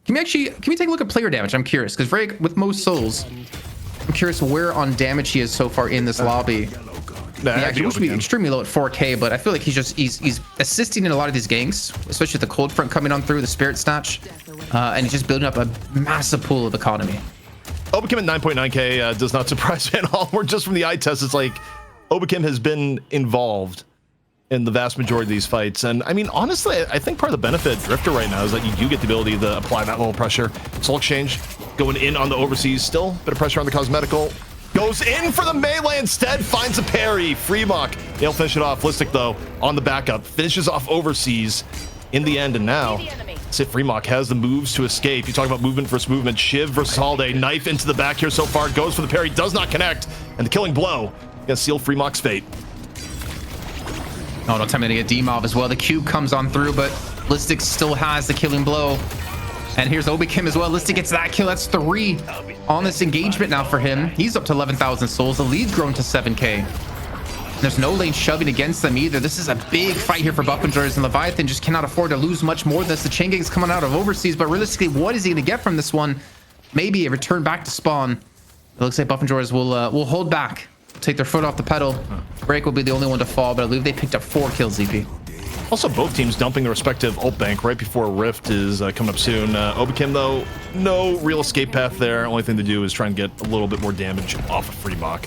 [SPEAKER 2] Can we take a look at player damage? I'm curious, because Vrake, with most souls, I'm curious where on damage he is so far in this lobby. Yeah, he used to be extremely low at 4k, but I feel like he's assisting in a lot of these ganks, especially with the cold front coming on through, the spirit snatch, and he's just building up a massive pool of economy.
[SPEAKER 1] Obakim at 9.9k does not surprise me at all. We're just from the eye test. It's like Obakim has been involved in the vast majority of these fights, and I mean, honestly, I think part of the benefit of Drifter right now is that you do get the ability to apply that little pressure. Soul Exchange going in on the Overseas, still a bit of pressure on the Cosmetical. Goes in for the melee instead, finds a parry. Freemock, they'll finish it off. Listic, though, on the backup, finishes off Overseas in the end, and now Sith Freemock has the moves to escape. You talk about movement versus movement. Shiv versus Holiday, knife into the back here so far, goes for the parry, does not connect, and the killing blow gonna seal Freemock's fate.
[SPEAKER 2] Oh, no time to get D-Mob as well. The cube comes on through, but Listic still has the killing blow. And here's Obakim as well. Listic gets that kill. That's 3 on this engagement now for him. He's up to 11,000 souls. The lead's grown to 7k. There's no lane shoving against them either. This is a big fight here for Buff Enjoyers, and Leviathan just cannot afford to lose much more than this. The chain gang's coming out of Overseas, but realistically, what is he going to get from this one? Maybe a return back to spawn. It looks like Buff Enjoyers will hold back, take their foot off the pedal. Break will be the only one to fall, but I believe they picked up 4 kills, ZP.
[SPEAKER 1] Also, both teams dumping the respective ult bank right before Rift is coming up soon. Obakim, though, no real escape path there. Only thing to do is try and get a little bit more damage off of Freemock.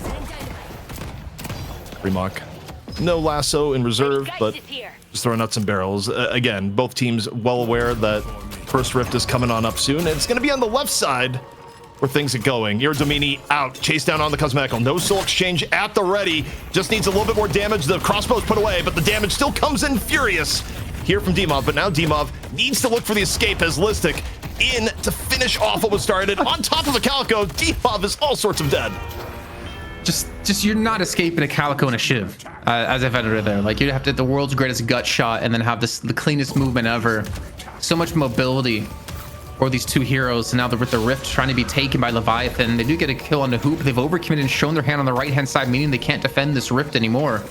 [SPEAKER 1] Freemock, no lasso in reserve, but just throwing out some barrels. Again, both teams well aware that first Rift is coming on up soon, and it's going to be on the left side where things are going. Iradomini out, chase down on the Cosmetical. No soul exchange at the ready. Just needs a little bit more damage. The crossbow's put away, but the damage still comes in furious. here from Dimov, but now Dimov needs to look for the escape as Listic in to finish off what was started. On top of a Calico, Dimov is all sorts of dead.
[SPEAKER 2] Just you're not escaping a Calico and a Shiv as a vendor there. Like, you'd have to hit the world's greatest gut shot and then have the cleanest movement ever. So much mobility for these two heroes. And now they're with the Rift trying to be taken by Leviathan. They do get a kill on the Hoop. They've overcommitted and shown their hand on the right hand side, meaning they can't defend this Rift anymore.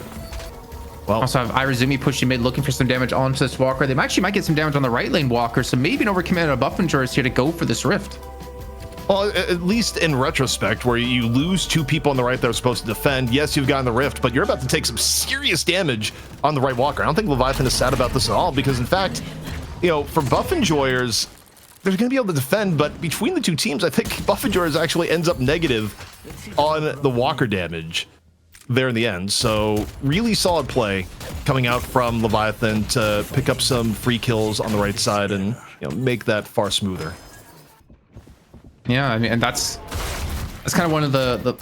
[SPEAKER 2] Well, also have Irizumi pushing mid, looking for some damage onto this Walker. They actually might get some damage on the right lane Walker, so maybe an overcommitted Buffingers here to go for this Rift.
[SPEAKER 1] Well, at least in retrospect, where you lose two people on the right that are supposed to defend, yes, you've gotten the Rift, but you're about to take some serious damage on the right Walker. I don't think Leviathan is sad about this at all, because in fact, you know, for Buff Enjoyers, they're going to be able to defend, but between the two teams, I think Buff Enjoyers actually ends up negative on the Walker damage there in the end. So really solid play coming out from Leviathan to pick up some free kills on the right side and, you know, make that far smoother.
[SPEAKER 2] Yeah, I mean, and that's kind of one of the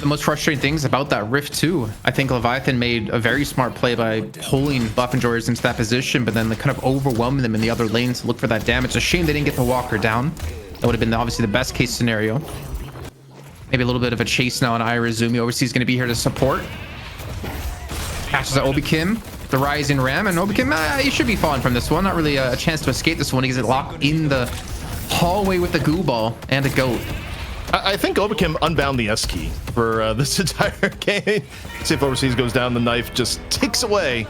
[SPEAKER 2] most frustrating things about that Rift too. I think Leviathan made a very smart play by pulling Buff Enjoyers into that position, but then they kind of overwhelming them in the other lanes to look for that damage. It's a shame they didn't get the Walker down. That would have been obviously the best case scenario. Maybe a little bit of a chase now on Irizumi. Overseas going to be here to support. Catches out Obikim, the Rising Ram, and Obikim, he should be falling from this one. Not really a chance to escape this one. He gets it locked in the hallway with the goo ball and a goat.
[SPEAKER 1] I think Obikim unbound the S key for this entire game. See if Overseas goes down, the knife just ticks away.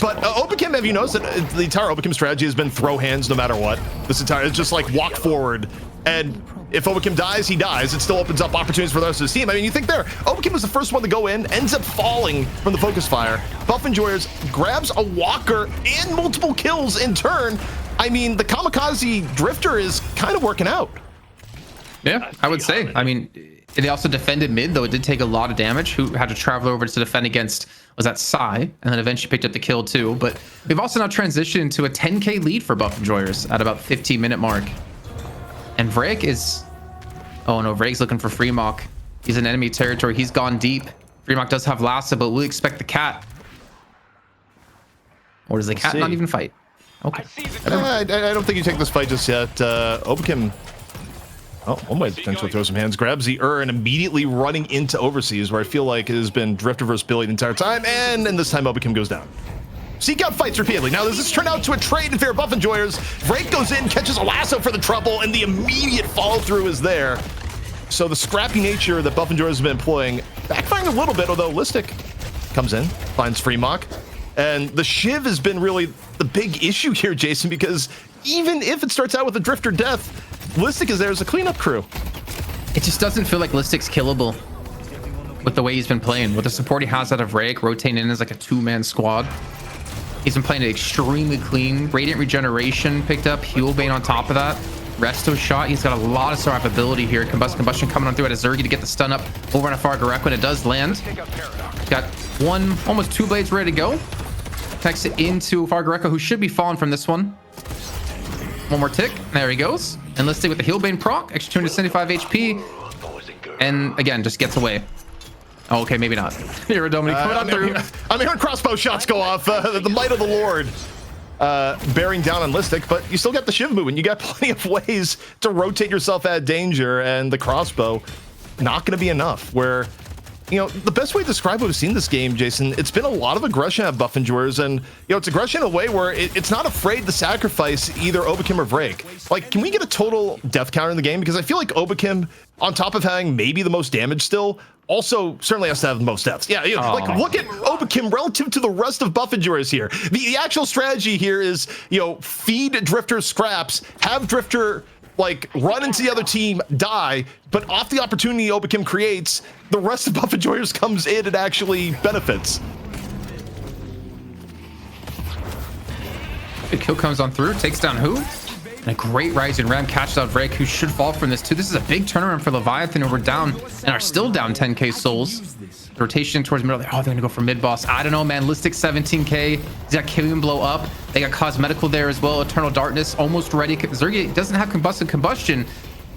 [SPEAKER 1] But Obikim, have you noticed that the entire Obikim strategy has been throw hands no matter what? This entire, it's just like walk forward, and if Obikim dies, he dies. It still opens up opportunities for the rest of his team. I mean, you think there, Obikim was the first one to go in, ends up falling from the focus fire. Buff Enjoyers grabs a Walker and multiple kills in turn. I mean, the Kamikaze Drifter is kind of working out.
[SPEAKER 2] Yeah, I would say. I mean, they also defended mid, though it did take a lot of damage. Who had to travel over to defend against, was that Psy, and then eventually picked up the kill too. But we've also now transitioned to a 10k lead for Buff Enjoyers at about 15-minute mark. And Vreg is, oh no, Vreg's looking for Freemok. He's in enemy territory. He's gone deep. Freemok does have Lassa, but we'll expect the cat. Or does the cat not even fight? Okay.
[SPEAKER 1] I don't think you take this fight just yet. Obikim, one might potentially throw some hands, grabs the and immediately running into Overseas, where I feel like it has been Drifter versus Billy the entire time, and this time Obikim goes down. Seek out fights repeatedly. Now, does this turn out to a trade in favor of Buff Enjoyers? Vrake goes in, catches a lasso for the trouble, and the immediate follow-through is there. So the scrappy nature that Buff Enjoyers have been employing, backfiring a little bit, although Listic comes in, finds Freemok. And the Shiv has been really the big issue here, Jason, because even if it starts out with a Drifter death, Listic is there as a cleanup crew.
[SPEAKER 2] It just doesn't feel like Listic's killable with the way he's been playing. With the support he has out of Rake, rotating in as like a two-man squad. He's been playing it extremely clean. Radiant Regeneration picked up, Heal Bane on top of that. Resto shot, he's got a lot of survivability here. Combustion coming on through at a Zergy to get the stun up over on a Fargarek when it does land. Got one, almost two blades ready to go. Takes it into Fargareka, who should be falling from this one. One more tick. There he goes. And let's stay with the Healbane proc. Extra 275 HP. And again, just gets away. Oh, okay, maybe not. Here, Dominic, coming on through.
[SPEAKER 1] I'm hearing crossbow shots go off. The might of the Lord bearing down on Listic, but you still got the Shiv movement. You got plenty of ways to rotate yourself out of danger, and the crossbow not going to be enough. Where, you know, the best way to describe what we've seen this game, Jason, it's been a lot of aggression at Buff Enjoyers, and, you know, it's aggression in a way where it's not afraid to sacrifice either Obikim or Vrake. Like, can we get a total death counter in the game? Because I feel like Obikim, on top of having maybe the most damage still, also certainly has to have the most deaths. Yeah, you know, like, look at Obikim relative to the rest of Buff Enjoyers here. The actual strategy here is, you know, feed Drifter scraps, have Drifter, like, run into the other team, die, but off the opportunity Obikim creates, the rest of Buff Enjoyers comes in and actually benefits.
[SPEAKER 2] The kill comes on through, takes down who? And a great Rising Ram catches out Vrake, who should fall from this too. This is a big turnaround for Leviathan, who we're down and are still down 10k souls. Rotation towards middle. Oh, they're gonna go for mid boss. I don't know, man. Listic 17k. He's got Killian blow up. They got cosmetical there as well. Eternal Darkness almost ready. Zergy doesn't have combustion,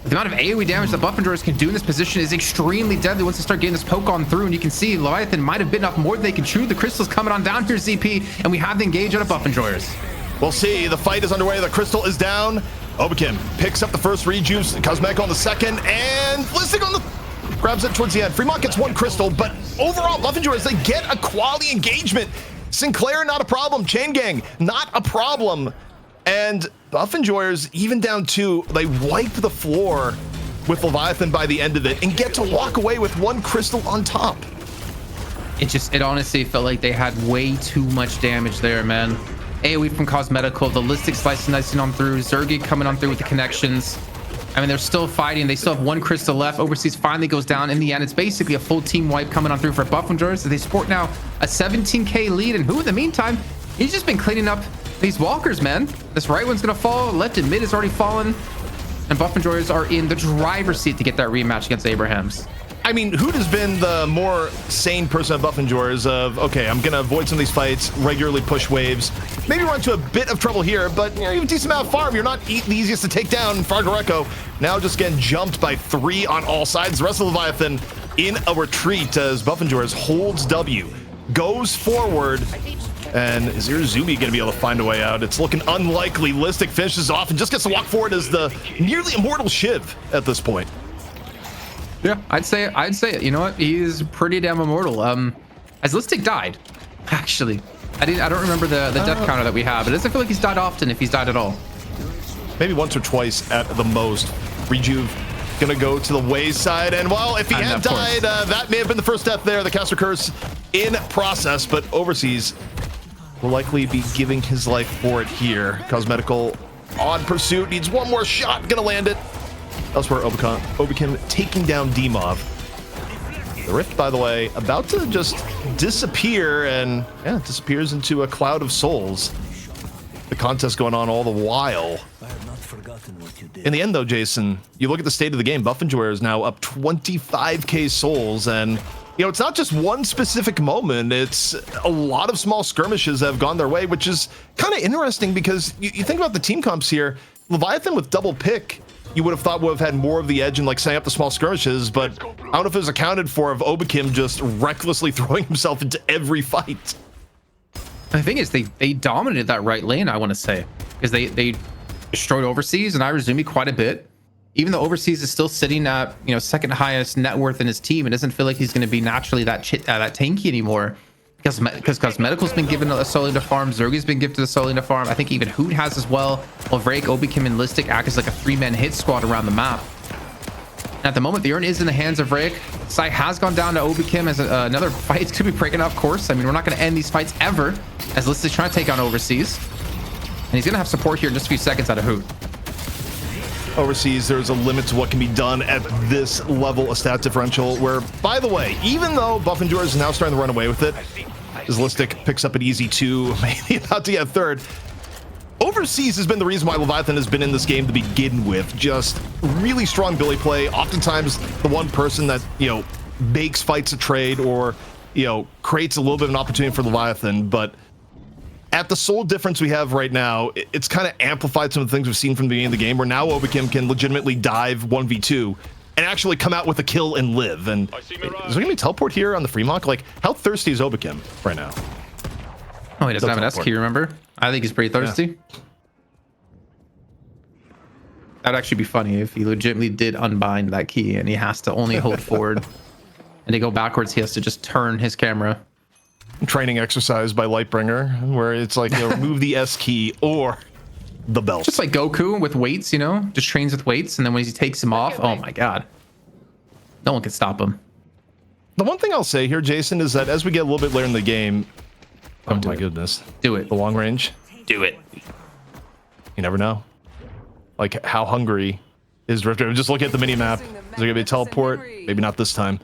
[SPEAKER 2] The amount of AoE damage that Buff Enjoyers can do in this position is extremely deadly once they start getting this poke on through. And you can see Leviathan might have bitten off more than they can chew. The crystal's coming on down here, ZP, and we have the engage out of Buff Enjoyers.
[SPEAKER 1] We'll see. The fight is underway. The crystal is down. Obakim picks up the first rejuice. Cosmetic on the second, and Listic on the grabs it towards the end. Fremont gets one crystal, but overall, Buff Enjoyers, they get a quality engagement. Sinclair, not a problem. Chain Gang, not a problem. And Buff Enjoyers, even down 2, they wipe the floor with Leviathan by the end of it and get to walk away with one crystal on top.
[SPEAKER 2] It honestly felt like they had way too much damage there, man. AoE from Cosmetical, the Listic slicing on through, Zergy coming on through with the connections. I mean, they're still fighting. They still have one crystal left. Overseas finally goes down. In the end, it's basically a full team wipe coming on through for Buff Enjoyers. They sport now a 17k lead, and who in the meantime, he's just been cleaning up these walkers, man. This right one's gonna fall. Left and mid is already fallen, and Buff Enjoyers are in the driver's seat to get that rematch against Abrahams.
[SPEAKER 1] I mean, Hoot has been the more sane person at Buff Enjoyers of, okay, I'm gonna avoid some of these fights, regularly push waves, maybe run into a bit of trouble here, but you know, you have a decent amount of farm. You're not the easiest to take down. Fargareco now just getting jumped by 3 on all sides. The rest of Leviathan in a retreat as Buff Enjoyers holds W, goes forward. And is Irezumi going to be able to find a way out? It's looking unlikely. Listic finishes off and just gets to walk forward as the nearly immortal Shiv at this point.
[SPEAKER 2] Yeah, I'd say it. You know what? He is pretty damn immortal. Has Listic died? Actually, I don't remember the death counter that we have. It doesn't feel like he's died often, if he's died at all.
[SPEAKER 1] Maybe once or twice at the most. Rejuve gonna go to the wayside, and well, if he had died, that may have been the first death there. The caster curse in process, but Overseas will likely be giving his life for it here. Cosmetical on pursuit, needs one more shot, gonna land it. Elsewhere, Obakim taking down D-Mob. The Rift, by the way, about to just disappear, and yeah, it disappears into a cloud of souls. The contest going on all the while. In the end, though, Jason, you look at the state of the game. Buff Enjoyer is now up 25k souls, and you know, it's not just one specific moment. It's a lot of small skirmishes that have gone their way, which is kind of interesting because you think about the team comps here. Leviathan with double pick, you would have thought would have had more of the edge in like setting up the small skirmishes, but I don't know if it was accounted for of Obakim just recklessly throwing himself into every fight.
[SPEAKER 2] The thing is, they dominated that right lane, I want to say, because they destroyed Overseas and Irezumi quite a bit. Even though Overseas is still sitting at, you know, second highest net worth in his team, it doesn't feel like he's going to be naturally that tanky anymore, because Cosmetical's been given a Soling to farm, Zergy's been gifted a Soling to farm. I think even Hoot has as well. While Vrake, Obakim, and Listic act as like a 3-man hit squad around the map. And at the moment, the urn is in the hands of Vrake. Sai has gone down to Obakim as another fight could be breaking off course. I mean, we're not going to end these fights ever, as Listic's trying to take on Overseas. And he's going to have support here in just a few seconds out of Hoot.
[SPEAKER 1] Overseas, there's a limit to what can be done at this level of stat differential, where, by the way, even though Buff Enjoyers is now starting to run away with it, as Listic picks up an easy 2, maybe about to get third, Overseas has been the reason why Leviathan has been in this game to begin with. Just really strong Billy play, oftentimes the one person that, you know, makes fights a trade or, you know, creates a little bit of an opportunity for Leviathan, but at the sole difference we have right now, it's kind of amplified some of the things we've seen from the beginning of the game, where now Obakim can legitimately dive 1v2 and actually come out with a kill and live. And is there gonna be teleport here on the Fremont? Like, how thirsty is Obakim right now?
[SPEAKER 2] Oh, he doesn't have an S key, remember? I think he's pretty thirsty. Yeah. That'd actually be funny if he legitimately did unbind that key and he has to only hold forward. And to go backwards, he has to just turn his camera.
[SPEAKER 1] Training exercise by Lightbringer, where it's like, you know, remove the S key or the belt.
[SPEAKER 2] Just like Goku with weights, you know, just trains with weights, and then when he takes him off, oh my god, no one can stop him.
[SPEAKER 1] The one thing I'll say here, Jason, is that as we get a little bit later in the game, oh my goodness,
[SPEAKER 2] do it.
[SPEAKER 1] The long range,
[SPEAKER 2] do it.
[SPEAKER 1] You never know, like how hungry is Drifter. Just look at the mini map. Is there gonna be a teleport? Maybe not this time.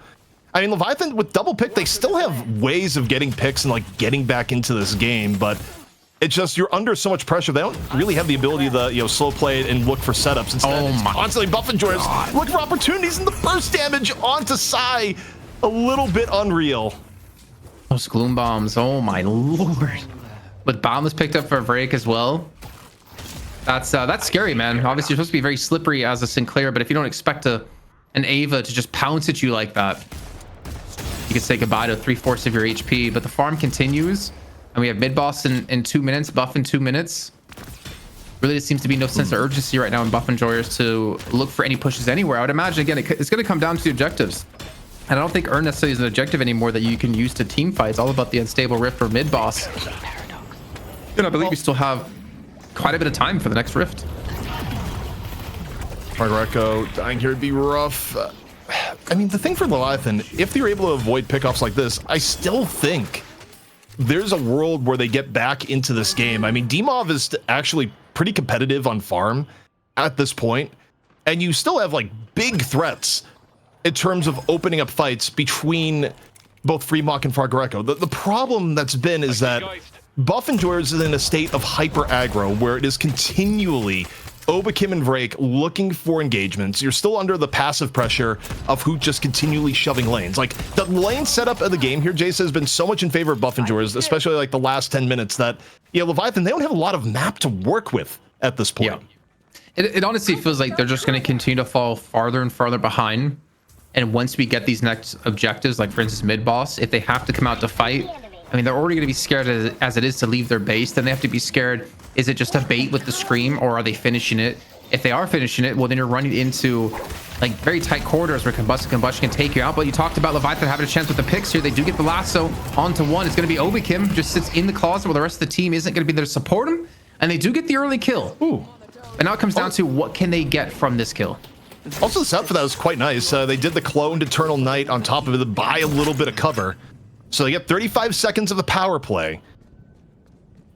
[SPEAKER 1] I mean, Leviathan with double pick, they still have ways of getting picks and like getting back into this game, but it's just you're under so much pressure. They don't really have the ability to, you know, slow play it and look for setups. Instead, it's constantly Buff Enjoyers looking for opportunities, and the burst damage onto Sai, a little bit unreal.
[SPEAKER 2] Those gloom bombs, oh my lord! With Boundless picked up for Vrake as well. That's scary, man. Obviously, you're supposed to be very slippery as a Sinclair, but if you don't expect an Ava to just pounce at you like that, you can say goodbye to 3/4 of your HP. But the farm continues, and we have mid boss in 2 minutes, buff in 2 minutes. Really, there seems to be no sense of urgency right now in buff enjoyers to look for any pushes anywhere. I would imagine, again, it's going to come down to the objectives. And I don't think Earn necessarily is an objective anymore that you can use to team fight. It's all about the unstable rift or mid boss. And I believe we still have quite a bit of time for the next rift.
[SPEAKER 1] Greco dying here would be rough. I mean, the thing for Leviathan, if they're able to avoid pickoffs like this, I still think there's a world where they get back into this game. I mean, Dimov is actually pretty competitive on farm at this point, and you still have like big threats in terms of opening up fights between both Fremont and Fargareco. The problem that's been is that Buff Enjoyers is in a state of hyper aggro where it is continually Obakim and Vrake looking for engagements. You're still under the passive pressure of Hoot just continually shoving lanes. Like, the lane setup of the game here, Jace, has been so much in favor of Buff Enjoyers, especially like the last 10 minutes, that, you know, Leviathan, they don't have a lot of map to work with at this point.
[SPEAKER 2] Yeah. It honestly feels like they're just going to continue to fall farther and farther behind. And once we get these next objectives, like for instance, mid boss, if they have to come out to fight, I mean, they're already going to be scared as it is to leave their base. Then they have to be scared. Is it just a bait with the scream, or are they finishing it? If they are finishing it, well, then you're running into like very tight corridors where combustion can take you out. But you talked about Leviathan having a chance with the picks here. They do get the lasso onto one. It's going to be Obakim, who just sits in the closet where the rest of the team isn't going to be there to support him. And they do get the early kill.
[SPEAKER 1] Ooh.
[SPEAKER 2] And now it comes down to what can they get from this kill.
[SPEAKER 1] Also, the setup for that was quite nice. They did the cloned Eternal Night on top of it to buy a little bit of cover. So they get 35 seconds of the power play.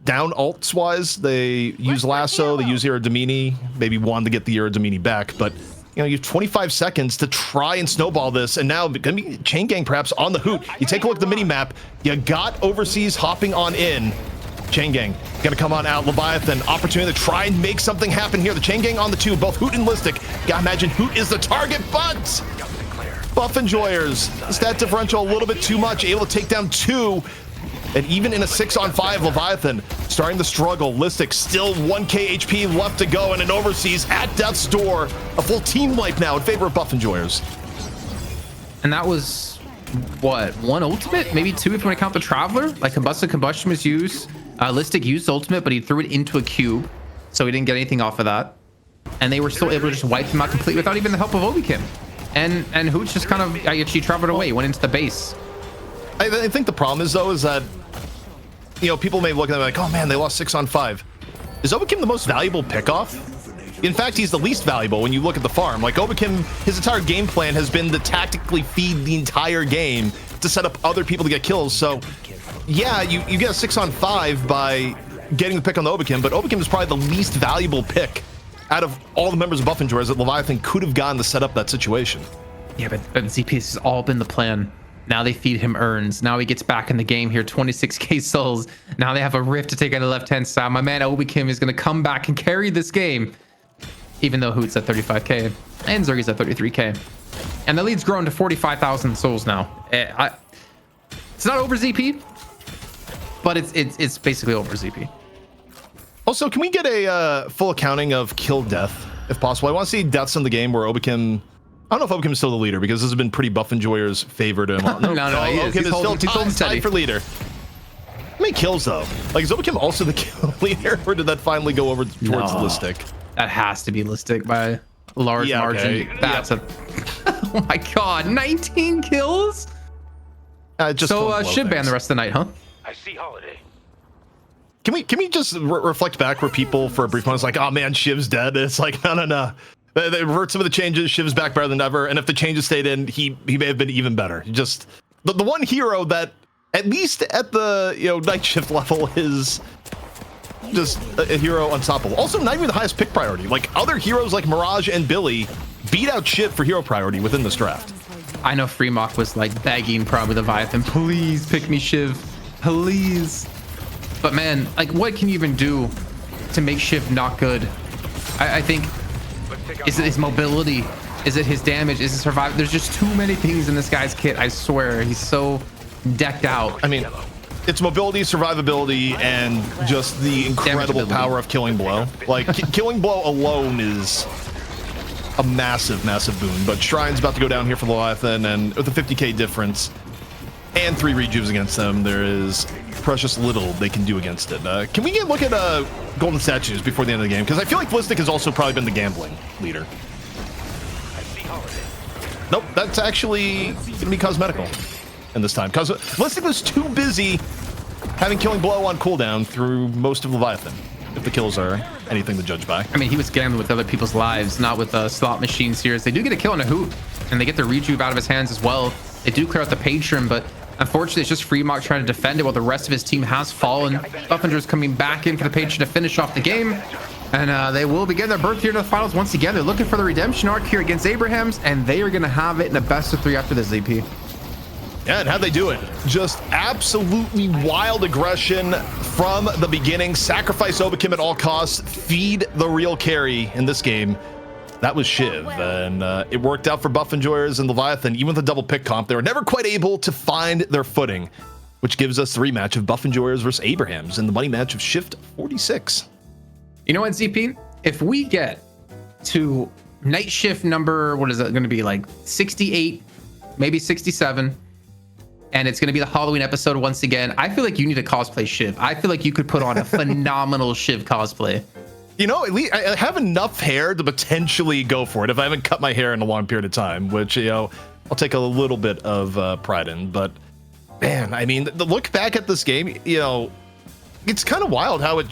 [SPEAKER 1] Down ults-wise, they use Lasso, they use Iridamini, maybe one to get the Iridamini back, but you know, you have 25 seconds to try and snowball this, and now gonna be Chain Gang perhaps on the Hoot. You take a look at the mini-map, you got Overseas hopping on in. Chain Gang gonna come on out. Leviathan, opportunity to try and make something happen here. The Chain Gang on the two, both Hoot and Listic. Gotta imagine Hoot is the target, but Buff Enjoyers, stat differential a little bit too much, able to take down two. And even in a 6-on-5, Leviathan starting to struggle. Listic still 1k HP left to go, and an Overseas at death's door. A full team wipe now in favor of Buff Enjoyers.
[SPEAKER 2] And that was, what, one ultimate? Maybe two if you want to count the Traveler? Like, Combustion was used. Listic used ultimate, but he threw it into a cube, so he didn't get anything off of that. And they were still able to just wipe him out completely without even the help of Obakim. And Hooch just kind of actually traveled away, went into the base.
[SPEAKER 1] I think the problem is, though, is that, you know, people may look at them like, oh man, they lost 6-on-5. Is Obakim the most valuable pickoff? In fact, he's the least valuable when you look at the farm. Like, Obakim, his entire game plan has been to tactically feed the entire game to set up other people to get kills. So, yeah, you get a 6-on-5 by getting the pick on the Obakim, but Obakim is probably the least valuable pick out of all the members of Buff Enjoyers that Leviathan could have gotten to set up that situation.
[SPEAKER 2] Yeah, but ZP has all been the plan. Now they feed him Earns. Now he gets back in the game here, 26k souls. Now they have a rift to take on the left-hand side. My man Obakim is going to come back and carry this game, even though Hoot's at 35k and Zergi's at 33k. And the lead's grown to 45,000 souls now. It's not over ZP, but it's basically over ZP.
[SPEAKER 1] Also, can we get a full accounting of kill death, if possible? I want to see deaths in the game where Obakim... I don't know if Obakim is still the leader, because this has been pretty Buff Enjoyers favored him.
[SPEAKER 2] No, he is.
[SPEAKER 1] Obakim is still tied for leader. How many kills, though? Like, is Obakim also the kill leader, or did that finally go over towards Listic?
[SPEAKER 2] That has to be Listic by a large margin.
[SPEAKER 1] Okay.
[SPEAKER 2] That's a... Oh my god, 19 kills? So should ban the rest of the night, huh?
[SPEAKER 3] I see Holiday.
[SPEAKER 1] Can we just reflect back where people for a brief moment is like, oh man, Shiv's dead? It's like, no. They revert some of the changes. Shiv's back better than ever, and if the changes stayed in, he may have been even better. Just the one hero that, at least at the night shift level, is just a hero unstoppable. Also, not even the highest pick priority. Like, other heroes like Mirage and Billy beat out Shiv for hero priority within this draft.
[SPEAKER 2] I know Fremont was like begging probably Leviathan, please pick me Shiv, please. But man, like, what can you even do to make Shiv not good? I think, is it his mobility? Is it his damage? Is it survival? There's just too many things in this guy's kit. I swear, he's so decked out.
[SPEAKER 1] I mean, It's mobility, survivability, and just the incredible power of Killing Blow. Like, Killing Blow alone is a massive, massive boon. But Shrine's about to go down here for Leviathan, and with a 50k difference and 3 rejuves against them, there is precious little they can do against it. Can we look at golden statues before the end of the game? Because I feel like Ballistic has also probably been the gambling leader. Nope, that's actually going to be cosmetical in this time. Because Ballistic was too busy having Killing Blow on cooldown through most of Leviathan, if the kills are anything to judge by.
[SPEAKER 2] I mean, he was gambling with other people's lives, not with slot machines here. They do get a kill on a hoot, and they get the rejuve out of his hands as well. They do clear out the patron, but unfortunately, it's just Fremont trying to defend it while the rest of his team has fallen. Buffingers coming back in for the patron to finish off the game. And they will begin their berth here in the finals once again. They're looking for the redemption arc here against Abrahams, and they are going to have it in a best of 3 after this, ZP.
[SPEAKER 1] Yeah, and how'd they do it? Just absolutely wild aggression from the beginning. Sacrifice Obakim at all costs. Feed the real carry in this game. That was Shiv, and it worked out for Buff Enjoyers and Leviathan. Even with a double pick comp, they were never quite able to find their footing, which gives us the rematch of Buff Enjoyers versus Abrahams in the money match of Shift 46.
[SPEAKER 2] You know what, ZP? If we get to night shift number, what is it going to be, like 68, maybe 67, and it's going to be the Halloween episode once again, I feel like you need to cosplay Shiv. I feel like you could put on a phenomenal Shiv cosplay.
[SPEAKER 1] You know, at least I have enough hair to potentially go for it if I haven't cut my hair in a long period of time, which, you know, I'll take a little bit of pride in. But, man, I mean, the look back at this game, you know, it's kind of wild how it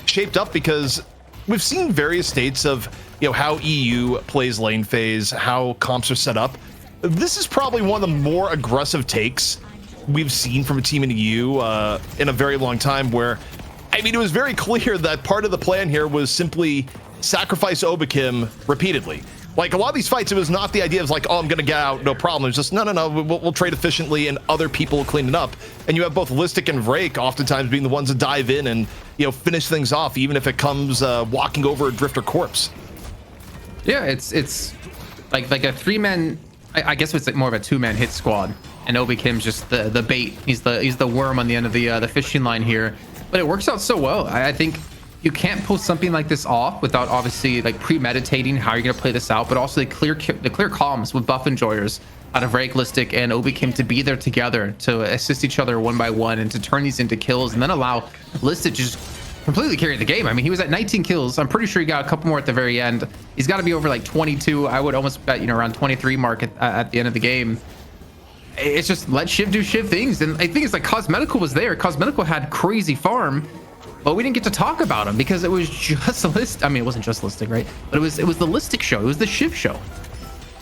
[SPEAKER 1] shaped up, because we've seen various states of, you know, how EU plays lane phase, how comps are set up. This is probably one of the more aggressive takes we've seen from a team in EU in a very long time, where, I mean, it was very clear that part of the plan here was simply sacrifice Obakim repeatedly. Like, a lot of these fights, it was not the idea of like, oh, I'm going to get out, no problem. It was just, no, we'll trade efficiently and other people will clean it up. And you have both Listic and Vrake oftentimes being the ones that dive in and, you know, finish things off, even if it comes walking over a Drifter corpse.
[SPEAKER 2] Yeah, it's like a 3-man, I guess it's like more of a 2-man hit squad. And Obakim's just the bait. He's the worm on the end of the fishing line here. But it works out so well. I think you can't pull something like this off without obviously like premeditating how you're going to play this out, but also the clear comms with Buff Enjoyers out of Vrake, Listic, and Obakim to be there together to assist each other one by one and to turn these into kills, and then allow Listic to just completely carry the game. I mean, he was at 19 kills. I'm pretty sure he got a couple more at the very end. He's got to be over like 22. I would almost bet, you know, around 23 mark at the end of the game. It's just let Shiv do Shiv things. And I think it's like Cosmetical was there. Cosmetical had crazy farm, but we didn't get to talk about him because it was just a list. I mean, it wasn't just Listic, right? But it was the Listic show. It was the Shiv show.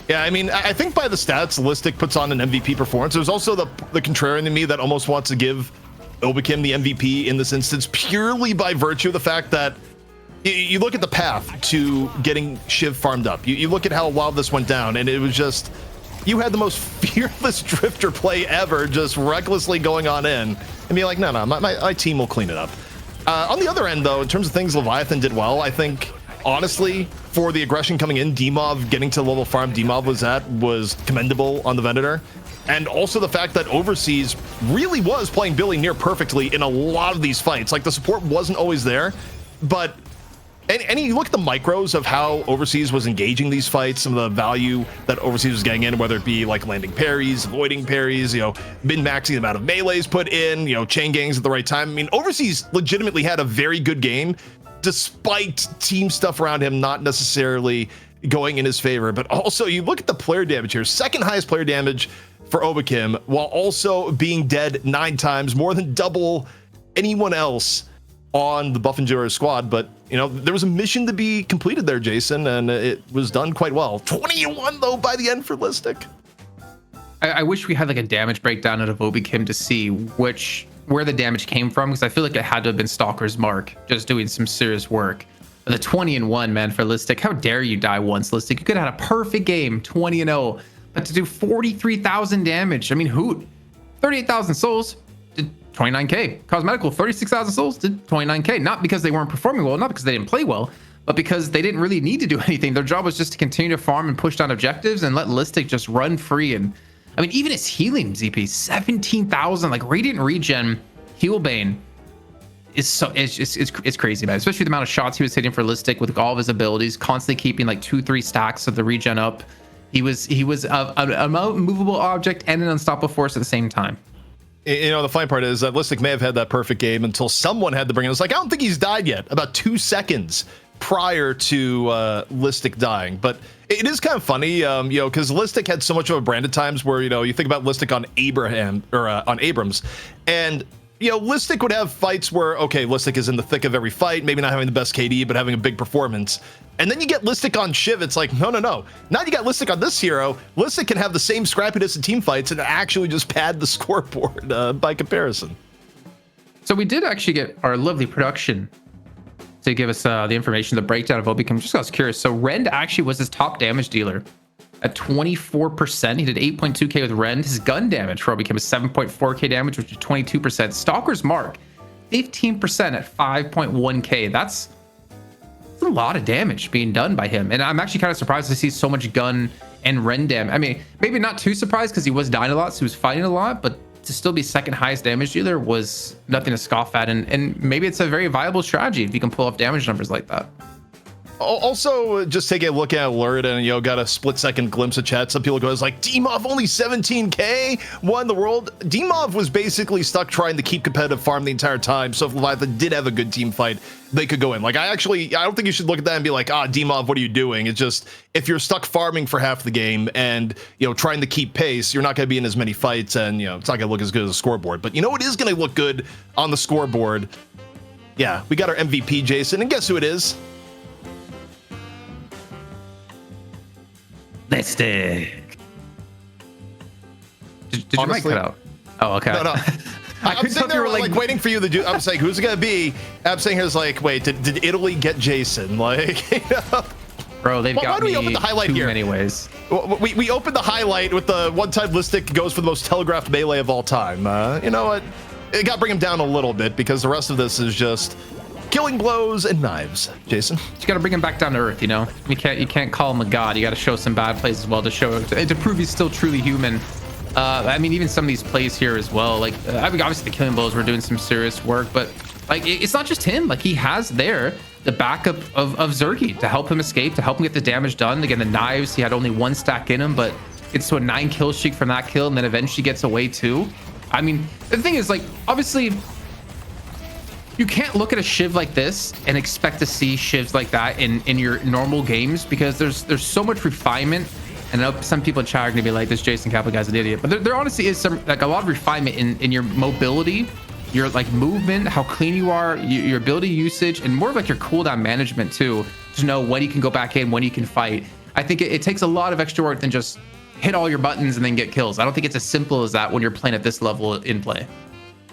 [SPEAKER 1] Yeah, I mean, I think by the stats, Listic puts on an MVP performance. There's also the contrarian in me that almost wants to give Obakim the MVP in this instance, purely by virtue of the fact that you look at the path to getting Shiv farmed up. You look at how well this went down, and it was just, you had the most fearless Drifter play ever, just recklessly going on in and being like, no, my team will clean it up. On the other end, though, in terms of things Leviathan did well, I think, honestly, for the aggression coming in, Demov getting to the level farm Demov was commendable on the Venator. And also the fact that Overseas really was playing Billy near perfectly in a lot of these fights. Like, the support wasn't always there, but and you look at the micros of how Overseas was engaging these fights, some of the value that Overseas was getting in, whether it be like landing parries, avoiding parries, you know, min-maxing the amount of melees put in, you know, chain gangs at the right time. I mean, Overseas legitimately had a very good game, despite team stuff around him not necessarily going in his favor. But also, you look at the player damage here, second highest player damage for Obakim, while also being dead 9 times, more than double anyone else on the Buff Enjoyer squad. But, you know, there was a mission to be completed there, Jason, and it was done quite well. 20-1 though by the end for Listic.
[SPEAKER 2] I wish we had like a damage breakdown out of Obakim to see where the damage came from, because I feel like it had to have been Stalker's Mark just doing some serious work. But the 20-1, man, for Listic, how dare you die once, Listic? You could have had a perfect game, 20-0, but to do 43,000 damage, I mean, Hoot, 38,000 souls, did 29k. Cosmetical, 36,000 souls, did 29k. Not because they weren't performing well, not because they didn't play well, but because they didn't really need to do anything. Their job was just to continue to farm and push down objectives and let Listic just run free. And I mean, even his healing, ZP, 17,000, like Radiant Regen Healbane is so it's crazy, man. Especially the amount of shots he was hitting for Listic with all of his abilities, constantly keeping like 2-3 stacks of the regen up. He was a movable object and an unstoppable force at the same time.
[SPEAKER 1] You know, the funny part is that Listic may have had that perfect game until someone had to bring it. It's like, I don't think he's died yet. About 2 seconds prior to Listic dying. But it is kind of funny, you know, because Listic had so much of a brand at times where, you know, you think about Listic on on Abrams, and you know, Listic would have fights where, okay, Listic is in the thick of every fight, maybe not having the best KD, but having a big performance. And then you get Listic on Shiv, it's like, no. Now you got Listic on this hero. Listic can have the same scrappiness in team fights and actually just pad the scoreboard by comparison.
[SPEAKER 2] So we did actually get our lovely production to give us the information, the breakdown of Obicam. Just I was curious. So Rend actually was his top damage dealer at 24%. He did 8.2k with Rend. His gun damage for Obicam was 7.4k damage, which is 22%. Stalker's Mark, 15% at 5.1k. That's a lot of damage being done by him. And I'm actually kind of surprised to see so much gun and Rend damage. I mean, maybe not too surprised because he was dying a lot, so he was fighting a lot, but to still be second highest damage dealer was nothing to scoff at. And maybe it's a very viable strategy if you can pull off damage numbers like that.
[SPEAKER 1] Also, just take a look at alert and, you know, got a split-second glimpse of chat. Some people go, it's like, Dimov only 17k, won the world. Dimov was basically stuck trying to keep competitive farm the entire time. So if Leviathan did have a good team fight, they could go in. Like, I don't think you should look at that and be like, Dimov, what are you doing? It's just, if you're stuck farming for half the game and, you know, trying to keep pace, you're not going to be in as many fights and, you know, it's not going to look as good as a scoreboard. But you know what is going to look good on the scoreboard? Yeah, we got our MVP, Jason, and guess who it is?
[SPEAKER 2] Listic. Did your mic cut out? Oh, okay.
[SPEAKER 1] No. I'm sitting there like waiting for you to do. I'm saying, who's it gonna be? I'm saying, here's like, wait, did Italy get Jason? Like, you know?
[SPEAKER 2] Bro, they've got me
[SPEAKER 1] open the highlight
[SPEAKER 2] too
[SPEAKER 1] here?
[SPEAKER 2] many ways.
[SPEAKER 1] We opened the highlight with the one-time Listic goes for the most telegraphed melee of all time. You know what? It got to bring him down a little bit because the rest of this is just killing blows and knives. Jason,
[SPEAKER 2] you got to bring him back down to earth. You know, you can't call him a god. You got to show some bad plays as well to prove he's still truly human. I mean, even some of these plays here as well. Like, I mean, obviously the killing blows were doing some serious work, but like, it's not just him. Like, he has there the backup of Zergy to help him escape, to help him get the damage done. Again, the knives, he had only 1 stack in him, but gets to a 9 kill streak from that kill, and then eventually gets away too. I mean, the thing is, like, obviously, you can't look at a Shiv like this and expect to see Shivs like that in your normal games because there's so much refinement. And I know some people in chat are gonna be like, this Jason Kappa guy's an idiot, but there honestly is some, like, a lot of refinement in your mobility, your like movement, how clean you are, your ability usage, and more of like your cooldown management too, to know when you can go back in, when you can fight. I think it takes a lot of extra work than just hit all your buttons and then get kills. I don't think it's as simple as that when you're playing at this level in play.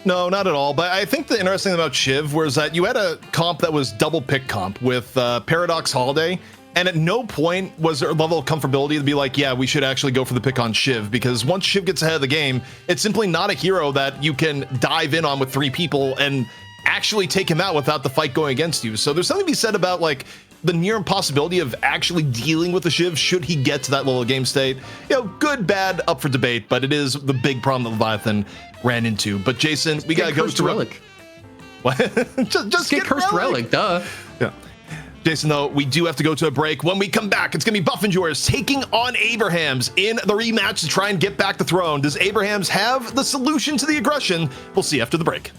[SPEAKER 1] No, not at all. But I think the interesting thing about Shiv was that you had a comp that was double pick comp with Paradox Holiday, and at no point was there a level of comfortability to be like, yeah, we should actually go for the pick on Shiv, because once Shiv gets ahead of the game, it's simply not a hero that you can dive in on with 3 people and actually take him out without the fight going against you. So there's something to be said about like the near impossibility of actually dealing with the Shiv should he get to that level of game state. You know, good, bad, up for debate, but it is the big problem that Leviathan ran into. But Jason, we gotta go to
[SPEAKER 2] Relic.
[SPEAKER 1] What? just
[SPEAKER 2] get cursed relic, duh.
[SPEAKER 1] Yeah. Jason, though, we do have to go to a break. When we come back, it's gonna be Buff and Yours taking on Abrahams in the rematch to try and get back the throne. Does Abrahams have the solution to the aggression? We'll see after the break.